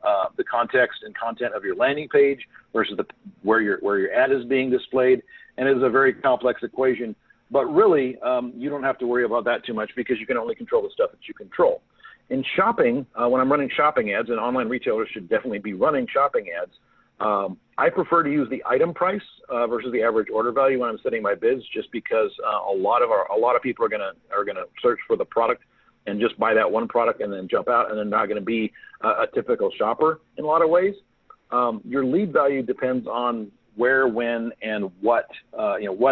context and content of your landing page versus where your ad is being displayed, and it is a very complex equation. But really, you don't have to worry about that too much because you can only control the stuff that you control. In shopping, when I'm running shopping ads, and online retailers should definitely be running shopping ads, I prefer to use the item price versus the average order value when I'm setting my bids, just because a lot of people are gonna search for the product and just buy that one product and then jump out, and they're not going to be a typical shopper in a lot of ways. Your lead value depends on where, when, and what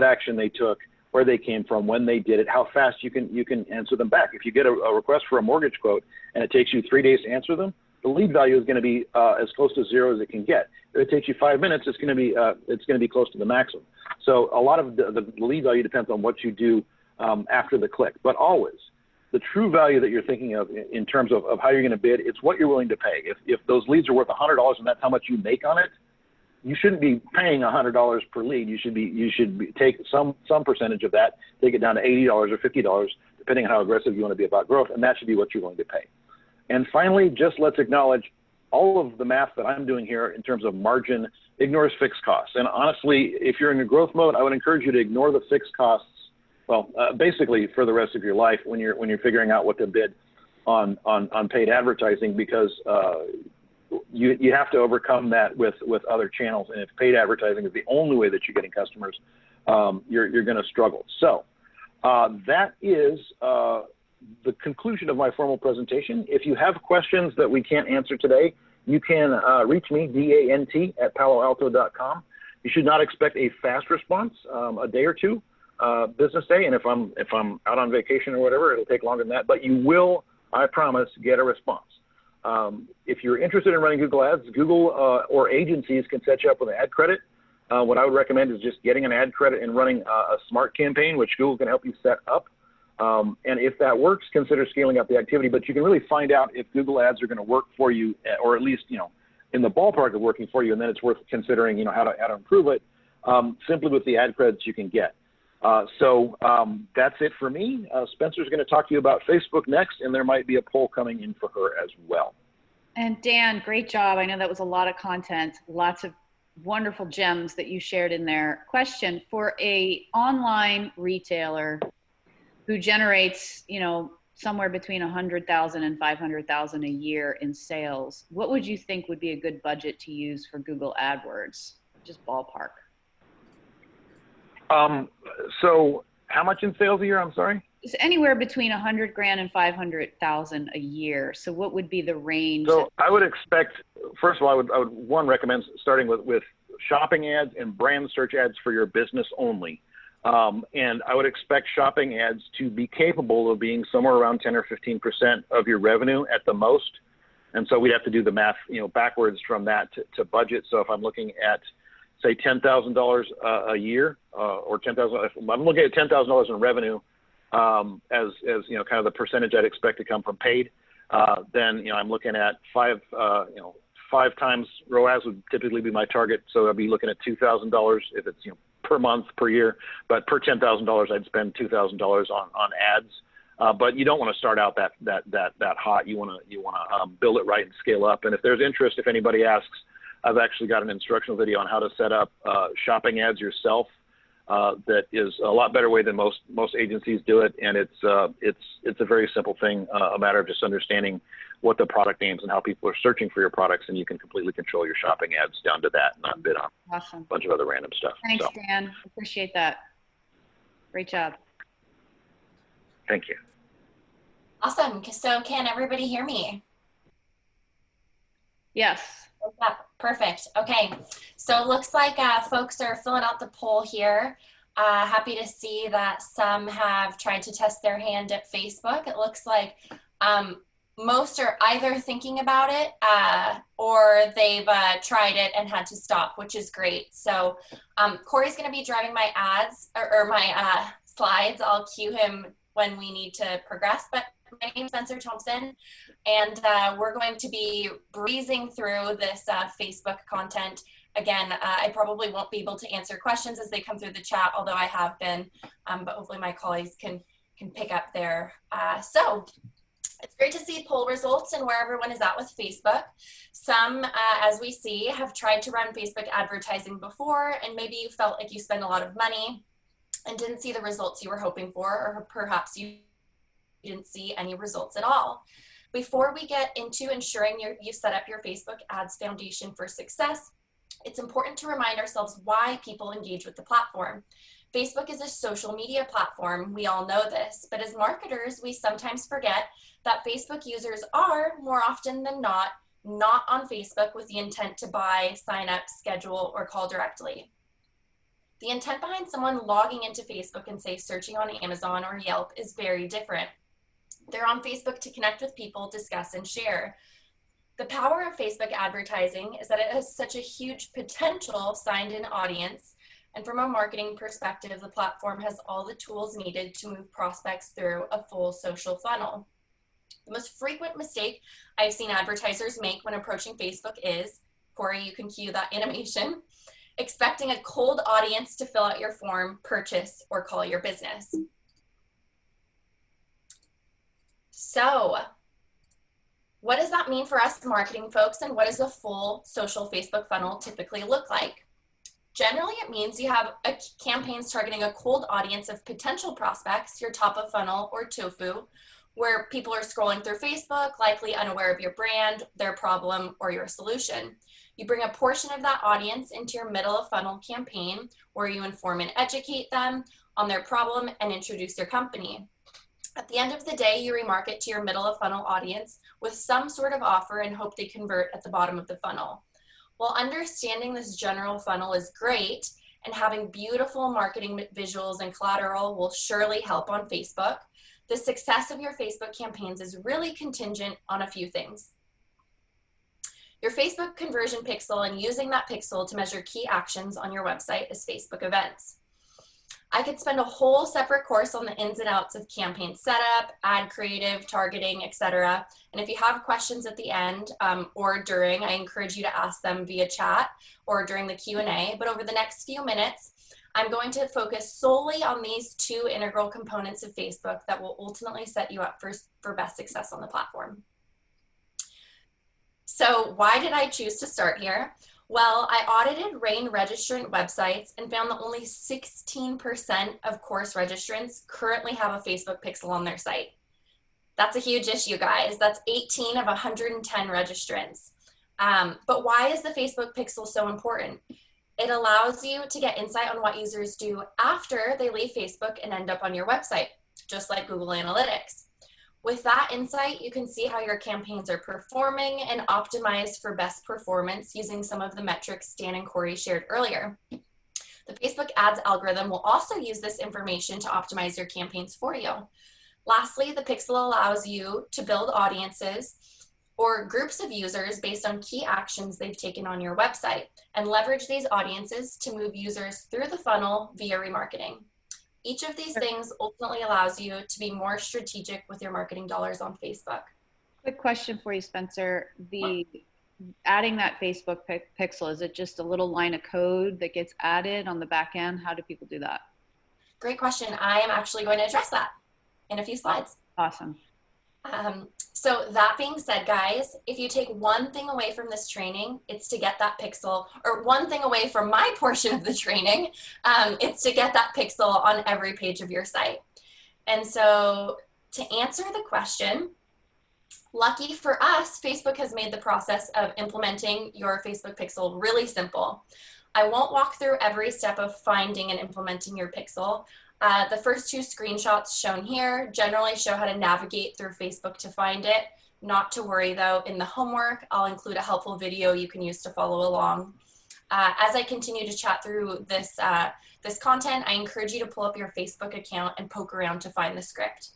action they took, where they came from, when they did it, how fast you can answer them back. If you get a request for a mortgage quote and it takes you 3 days to answer them, the lead value is going to be as close to 0 as it can get. If it takes you 5 minutes, it's going to be close to the maximum. So a lot of the lead value depends on what you do after the click. But always, the true value that you're thinking of in terms of how you're going to bid, it's what you're willing to pay. If those leads are worth $100 and that's how much you make on it, you shouldn't be paying $100 per lead. You should take some percentage of that, take it down to $80 or $50, depending on how aggressive you want to be about growth, and that should be what you're willing to pay. And finally, just let's acknowledge all of the math that I'm doing here in terms of margin ignores fixed costs. And honestly, if you're in a growth mode, I would encourage you to ignore the fixed costs, basically for the rest of your life when you're figuring out what to bid on paid advertising, because you have to overcome that with other channels. And if paid advertising is the only way that you're getting customers, you're going to struggle. So that is the conclusion of my formal presentation. If you have questions that we can't answer today, you can reach me, DANT@paloalto.com. You should not expect a fast response, a day or two, business day. And if I'm out on vacation or whatever, it'll take longer than that. But you will, I promise, get a response. If you're interested in running Google Ads, Google or agencies can set you up with an ad credit. what I would recommend is just getting an ad credit and running a smart campaign, which Google can help you set up. And if that works, consider scaling up the activity. But you can really find out if Google ads are going to work for you, or at least, in the ballpark of working for you, and then it's worth considering, how to improve it simply with the ad credits you can get. So that's it for me. Spencer's going to talk to you about Facebook next, and there might be a poll coming in for her as well. And Dan, great job. I know that was a lot of content, lots of wonderful gems that you shared in there. Question: for a online retailer who generates, somewhere between 100,000 and 500,000 a year in sales, what would you think would be a good budget to use for Google AdWords? Just ballpark. So how much in sales a year? I'm sorry. It's anywhere between 100 grand and 500,000 a year. So what would be the range? So I would expect, first of all, I would recommend starting with shopping ads and brand search ads for your business only. And I would expect shopping ads to be capable of being somewhere around 10 or 15% of your revenue at the most. And so we'd have to do the math, backwards from that to budget. So if I'm looking at, say, $10,000 a year, or $10,000, I'm looking at $10,000 in revenue as kind of the percentage I'd expect to come from paid. Then I'm looking at five times ROAS would typically be my target. So I'd be looking at $2,000 if it's per month, per year, but per $10,000 I'd spend $2,000 on ads. But you don't want to start out that hot. You want to build it right and scale up. And if there's interest, if anybody asks, I've actually got an instructional video on how to set up shopping ads yourself. That is a lot better way than most agencies do it, and it's a very simple thing, a matter of just understanding what the product names and how people are searching for your products, and you can completely control your shopping ads down to that, not bid on a bunch of other random stuff. Thanks, Dan. Appreciate that. Great job. Thank you. Awesome. So can everybody hear me? Yes. Perfect. Okay. So it looks like folks are filling out the poll here. Happy to see that some have tried to test their hand at Facebook. It looks like most are either thinking about it or they've tried it and had to stop, which is great. So Corey's going to be driving my ads or my slides. I'll cue him when we need to progress. But my name is Spencer Thompson, and we're going to be breezing through this Facebook content. Again, I probably won't be able to answer questions as they come through the chat, although I have been, but hopefully my colleagues can pick up there. So it's great to see poll results and where everyone is at with Facebook. Some, as we see, have tried to run Facebook advertising before, and maybe you felt like you spent a lot of money and didn't see the results you were hoping for, or perhaps you didn't see any results at all. Before we get into ensuring you've set up your Facebook ads foundation for success, it's important to remind ourselves why people engage with the platform. Facebook is a social media platform. We all know this, but as marketers, we sometimes forget that Facebook users are, more often than not on Facebook with the intent to buy, sign up, schedule, or call directly. The intent behind someone logging into Facebook and, say, searching on Amazon or Yelp is very different. They're on Facebook to connect with people, discuss, and share. The power of Facebook advertising is that it has such a huge potential signed-in audience, and from a marketing perspective, the platform has all the tools needed to move prospects through a full social funnel. The most frequent mistake I've seen advertisers make when approaching Facebook is, Corey, you can cue that animation, expecting a cold audience to fill out your form, purchase, or call your business. So what does that mean for us marketing folks, and what does a full social Facebook funnel typically look like? Generally, it means you have campaigns targeting a cold audience of potential prospects, your top of funnel or tofu, where people are scrolling through Facebook, likely unaware of your brand, their problem, or your solution. You bring a portion of that audience into your middle of funnel campaign, where you inform and educate them on their problem and introduce your company. At the end of the day, you remarket to your middle of funnel audience with some sort of offer and hope they convert at the bottom of the funnel. While understanding this general funnel is great, and having beautiful marketing visuals and collateral will surely help on Facebook, the success of your Facebook campaigns is really contingent on a few things. Your Facebook conversion pixel and using that pixel to measure key actions on your website is Facebook events. I could spend a whole separate course on the ins and outs of campaign setup, ad creative, targeting, etc. And if you have questions at the end or during, I encourage you to ask them via chat or during the Q&A. But over the next few minutes, I'm going to focus solely on these two integral components of Facebook that will ultimately set you up for best success on the platform. So why did I choose to start here? Well, I audited RAIN registrant websites and found that only 16% of course registrants currently have a Facebook pixel on their site. That's a huge issue, guys. That's 18 of 110 registrants. But why is the Facebook pixel so important? It allows you to get insight on what users do after they leave Facebook and end up on your website, just like Google Analytics. With that insight, you can see how your campaigns are performing and optimized for best performance using some of the metrics Dan and Corey shared earlier. The Facebook ads algorithm will also use this information to optimize your campaigns for you. Lastly, the pixel allows you to build audiences or groups of users based on key actions they've taken on your website and leverage these audiences to move users through the funnel via remarketing. Each of these things ultimately allows you to be more strategic with your marketing dollars on Facebook. Quick question for you, Spencer. Adding that Facebook pixel, is it just a little line of code that gets added on the back end? How do people do that? Great question. I am actually going to address that in a few slides. Awesome. So that being said, guys, if you take one thing away from this training, it's to get that pixel, or one thing away from my portion of the training, it's to get that pixel on every page of your site. And so to answer the question, lucky for us, Facebook has made the process of implementing your Facebook pixel really simple. I won't walk through every step of finding and implementing your pixel. The first two screenshots shown here generally show how to navigate through Facebook to find it. Not to worry though, in the homework, I'll include a helpful video you can use to follow along. As I continue to chat through this, this content, I encourage you to pull up your Facebook account and poke around to find the script.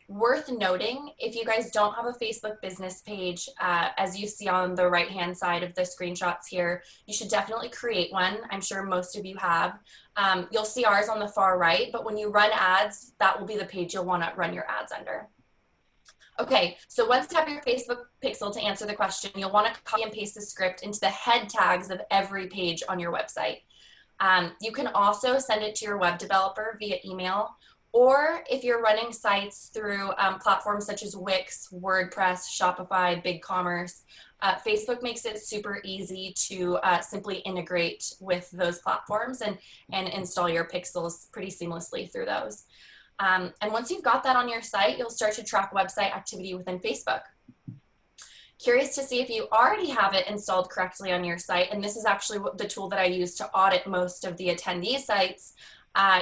Worth noting, if you guys don't have a Facebook business page, as you see on the right-hand side of the screenshots here, you should definitely create one. I'm sure most of you have. You'll see ours on the far right, but when you run ads, that will be the page you'll want to run your ads under. Okay, so once you have your Facebook pixel, to answer the question, you'll want to copy and paste the script into the head tags of every page on your website. You can also send it to your web developer via email, or if you're running sites through platforms such as Wix, WordPress, Shopify, BigCommerce, Facebook makes it super easy to simply integrate with those platforms and install your pixels pretty seamlessly through those. And once you've got that on your site, you'll start to track website activity within Facebook. Curious to see if you already have it installed correctly on your site, and this is actually the tool that I use to audit most of the attendee sites.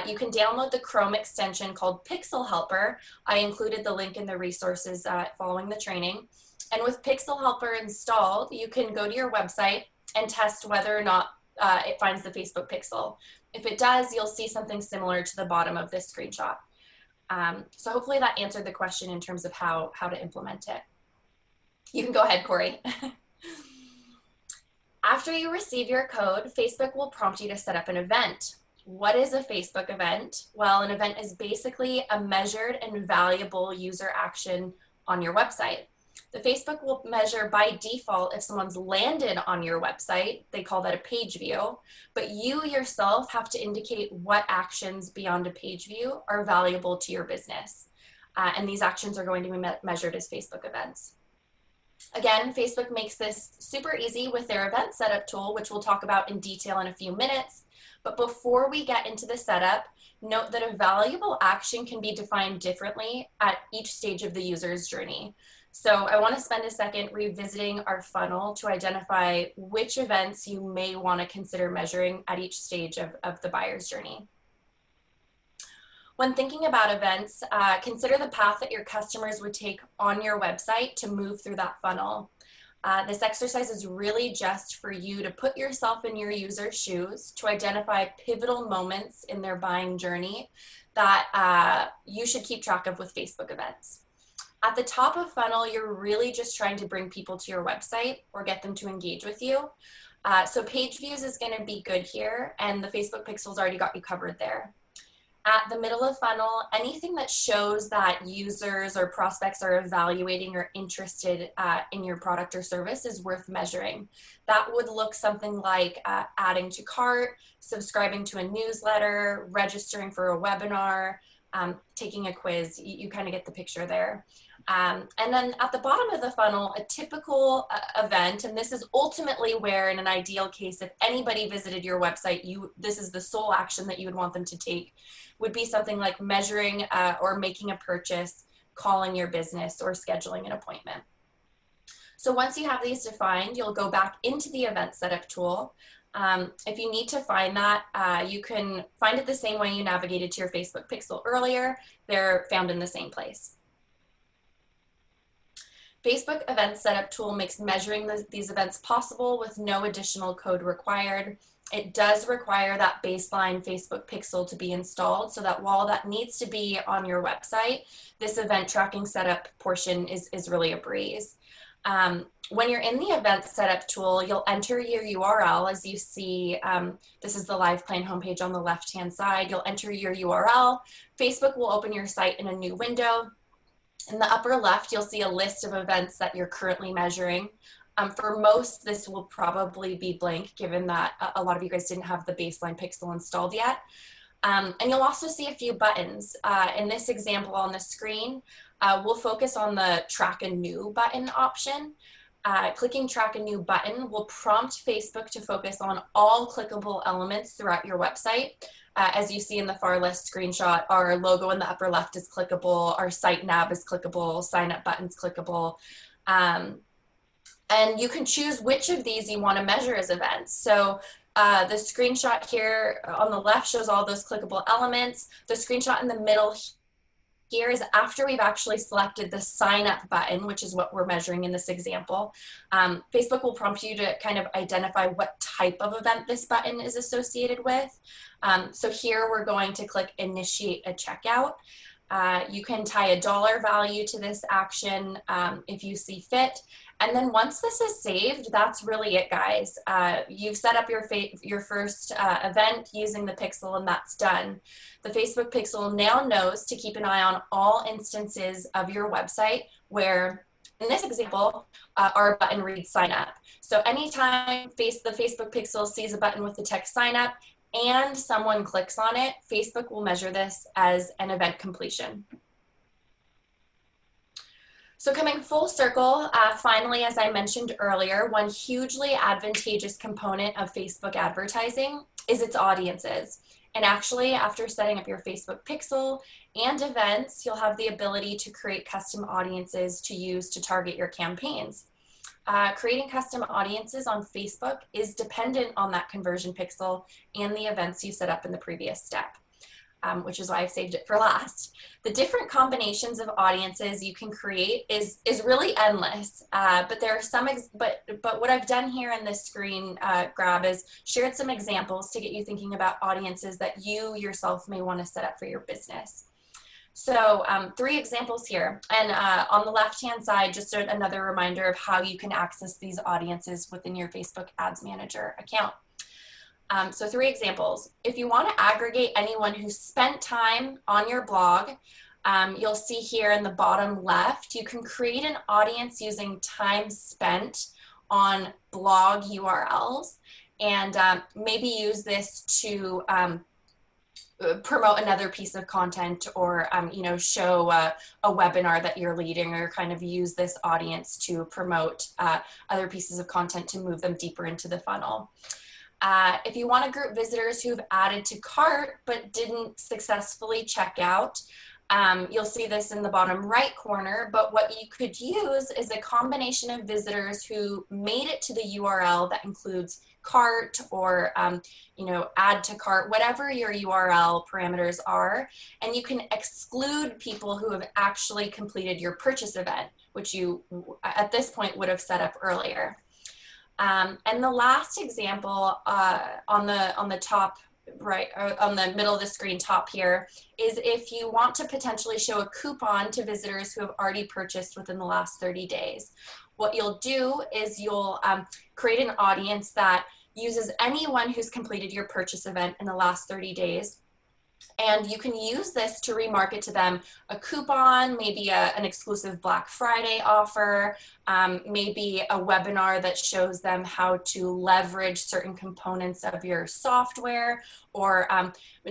You can download the Chrome extension called Pixel Helper. I included the link in the resources following the training. And with Pixel Helper installed, you can go to your website and test whether or not it finds the Facebook pixel. If it does, you'll see something similar to the bottom of this screenshot. So hopefully that answered the question in terms of how to implement it. You can go ahead, Corey. After you receive your code, Facebook will prompt you to set up an event. What is a Facebook event? Well, an event is basically a measured and valuable user action on your website. The Facebook will measure by default if someone's landed on your website. They call that a page view, but you yourself have to indicate what actions beyond a page view are valuable to your business. And these actions are going to be measured as Facebook events. Again, Facebook makes this super easy with their event setup tool, which we'll talk about in detail in a few minutes. But before we get into the setup, note that a valuable action can be defined differently at each stage of the user's journey. So I want to spend a second revisiting our funnel to identify which events you may want to consider measuring at each stage of the buyer's journey. When thinking about events, consider the path that your customers would take on your website to move through that funnel. This exercise is really just for you to put yourself in your user's shoes to identify pivotal moments in their buying journey that you should keep track of with Facebook events. At the top of funnel, you're really just trying to bring people to your website or get them to engage with you. So page views is going to be good here, and the Facebook pixel's already got you covered there. At the middle of funnel, anything that shows that users or prospects are evaluating or interested in your product or service is worth measuring. That would look something like adding to cart, subscribing to a newsletter, registering for a webinar, taking a quiz. You kind of get the picture there. And then at the bottom of the funnel, a typical event, and this is ultimately where in an ideal case, if anybody visited your website, this is the sole action that you would want them to take, would be something like measuring or making a purchase, calling your business, or scheduling an appointment. So once you have these defined, you'll go back into the event setup tool. If you need to find that, you can find it the same way you navigated to your Facebook pixel earlier. They're found in the same place. Facebook Event Setup tool makes measuring these events possible with no additional code required. It does require that baseline Facebook pixel to be installed, so that while that needs to be on your website, this event tracking setup portion is really a breeze. When you're in the event setup tool, you'll enter your URL. As you see, this is the live plan homepage on the left-hand side. You'll enter your URL. Facebook will open your site in a new window. In the upper left, you'll see a list of events that you're currently measuring. For most, this will probably be blank, given that a lot of you guys didn't have the baseline pixel installed yet. And you'll also see a few buttons. In this example on the screen, we'll focus on the Track a New button option. Clicking Track a New button will prompt Facebook to focus on all clickable elements throughout your website. As you see in the far left screenshot, our logo in the upper left is clickable, our site nav is clickable, sign up button's clickable. And you can choose which of these you want to measure as events. So the screenshot here on the left shows all those clickable elements. The screenshot in the middle here is after we've actually selected the sign up button, which is what we're measuring in this example. Facebook will prompt you to kind of identify what type of event this button is associated with. So here we're going to click initiate a checkout. You can tie a dollar value to this action if you see fit. And then once this is saved, that's really it, guys. You've set up your first event using the pixel, and that's done. The Facebook pixel now knows to keep an eye on all instances of your website where, in this example, our button reads sign up. So anytime the Facebook pixel sees a button with the text sign up and someone clicks on it, Facebook will measure this as an event completion. So coming full circle, finally, as I mentioned earlier, one hugely advantageous component of Facebook advertising is its audiences. And actually, after setting up your Facebook pixel and events, you'll have the ability to create custom audiences to use to target your campaigns. Creating custom audiences on Facebook is dependent on that conversion pixel and the events you set up in the previous step. Which is why I've saved it for last. The different combinations of audiences you can create is really endless. But there are some, but what I've done here in this screen grab is shared some examples to get you thinking about audiences that you yourself may want to set up for your business. So 3 examples here. And on the left-hand side, just another reminder of how you can access these audiences within your Facebook Ads Manager account. So 3 examples. If you want to aggregate anyone who spent time on your blog, you'll see here in the bottom left, you can create an audience using time spent on blog URLs, and maybe use this to promote another piece of content, or show a webinar that you're leading, or kind of use this audience to promote other pieces of content to move them deeper into the funnel. If you want to group visitors who've added to cart but didn't successfully check out, you'll see this in the bottom right corner, but what you could use is a combination of visitors who made it to the URL that includes cart or add to cart, whatever your URL parameters are, and you can exclude people who have actually completed your purchase event, which you at this point would have set up earlier. And the last example on the top right on the middle of the screen top here, is if you want to potentially show a coupon to visitors who have already purchased within the last 30 days. What you'll do is you'll create an audience that uses anyone who's completed your purchase event in the last 30 days. And you can use this to remarket to them a coupon, maybe an exclusive Black Friday offer, maybe a webinar that shows them how to leverage certain components of your software, or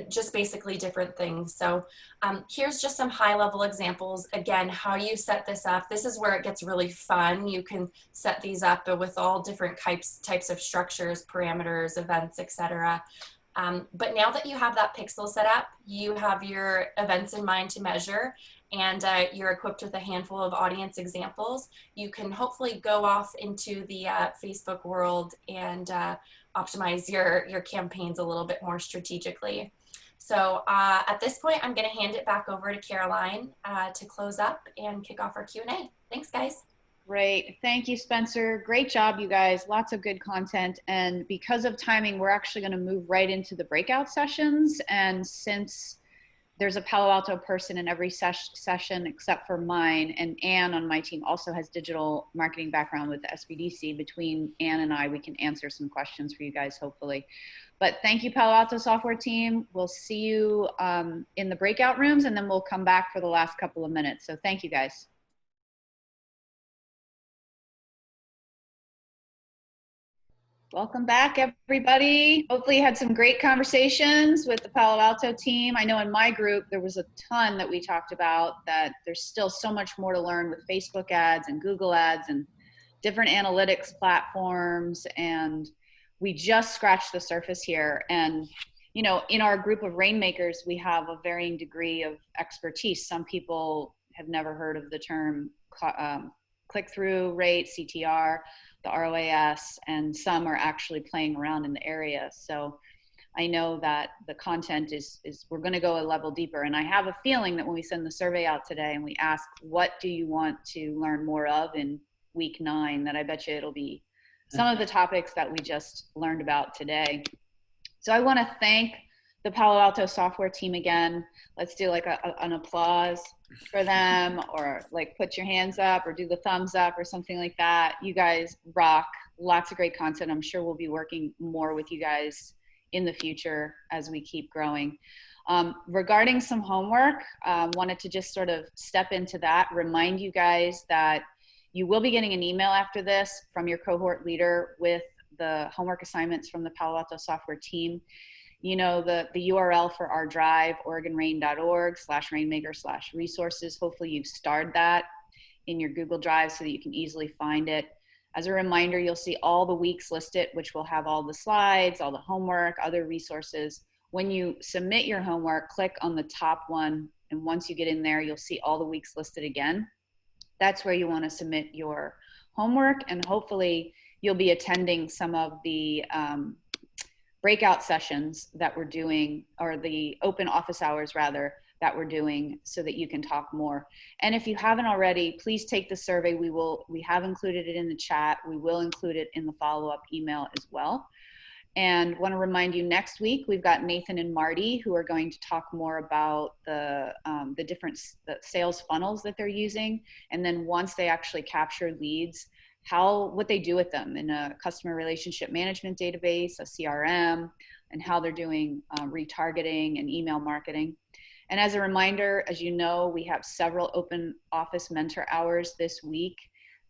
just basically different things. So here's just some high-level examples. Again, how you set this up. This is where it gets really fun. You can set these up with all different types of structures, parameters, events, etc. But now that you have that pixel set up, you have your events in mind to measure, and you're equipped with a handful of audience examples. You can hopefully go off into the Facebook world and optimize your campaigns a little bit more strategically. So at this point, I'm going to hand it back over to Caroline to close up and kick off our Q&A. Thanks, guys. Great. Thank you, Spencer. Great job, you guys. Lots of good content. And because of timing, we're actually going to move right into the breakout sessions. And since there's a Palo Alto person in every session except for mine, and Anne on my team also has digital marketing background with the SBDC, between Anne and I, we can answer some questions for you guys, hopefully. But thank you, Palo Alto software team. We'll see you in the breakout rooms, and then we'll come back for the last couple of minutes. So thank you, guys. Welcome back, everybody. Hopefully you had some great conversations with the Palo Alto team. I know in my group, there was a ton that we talked about, that there's still so much more to learn with Facebook ads and Google ads and different analytics platforms. And we just scratched the surface here. And, you know, in our group of rainmakers, we have a varying degree of expertise. Some people have never heard of the term click-through rate, CTR, the ROAS, and some are actually playing around in the area. So I know that the content is we're going to go a level deeper. And I have a feeling that when we send the survey out today and we ask, what do you want to learn more of in week 9, that I bet you it'll be some of the topics that we just learned about today. So I want to thank the Palo Alto software team again. Let's do like an applause for them, or like put your hands up or do the thumbs up or something like that. You guys rock. Lots of great content. I'm sure we'll be working more with you guys in the future as we keep growing. Regarding some homework, wanted to just sort of step into that, remind you guys that you will be getting an email after this from your cohort leader with the homework assignments from the Palo Alto software team. You know, the URL for our drive, OregonRain.org/rainmaker/resources. Hopefully you've starred that in your Google Drive so that you can easily find it. As a reminder, you'll see all the weeks listed, which will have all the slides, all the homework, other resources. When you submit your homework, click on the top one, and once you get in there, you'll see all the weeks listed again. That's where you want to submit your homework, and hopefully you'll be attending some of the breakout sessions that we're doing, or the open office hours rather, that we're doing, so that you can talk more. And if you haven't already, please take the survey. We have included it in the chat. We will include it in the follow-up email as well. And want to remind you, next week we've got Nathan and Marty who are going to talk more about the different sales funnels that they're using, and then once they actually capture leads, what they do with them in a customer relationship management database, a CRM, and how they're doing retargeting and email marketing. And as a reminder, as you know, we have several open office mentor hours this week.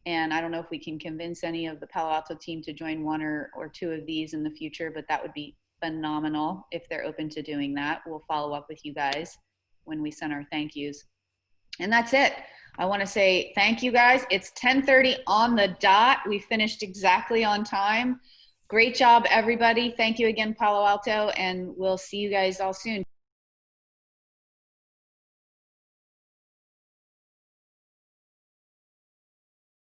And I don't know if we can convince any of the Palo Alto team to join 1 or 2 of these in the future, but that would be phenomenal if they're open to doing that. We'll follow up with you guys when we send our thank yous. And that's it. I want to say thank you, guys. It's 10:30 on the dot. We finished exactly on time. Great job, everybody. Thank you again, Palo Alto, and we'll see you guys all soon.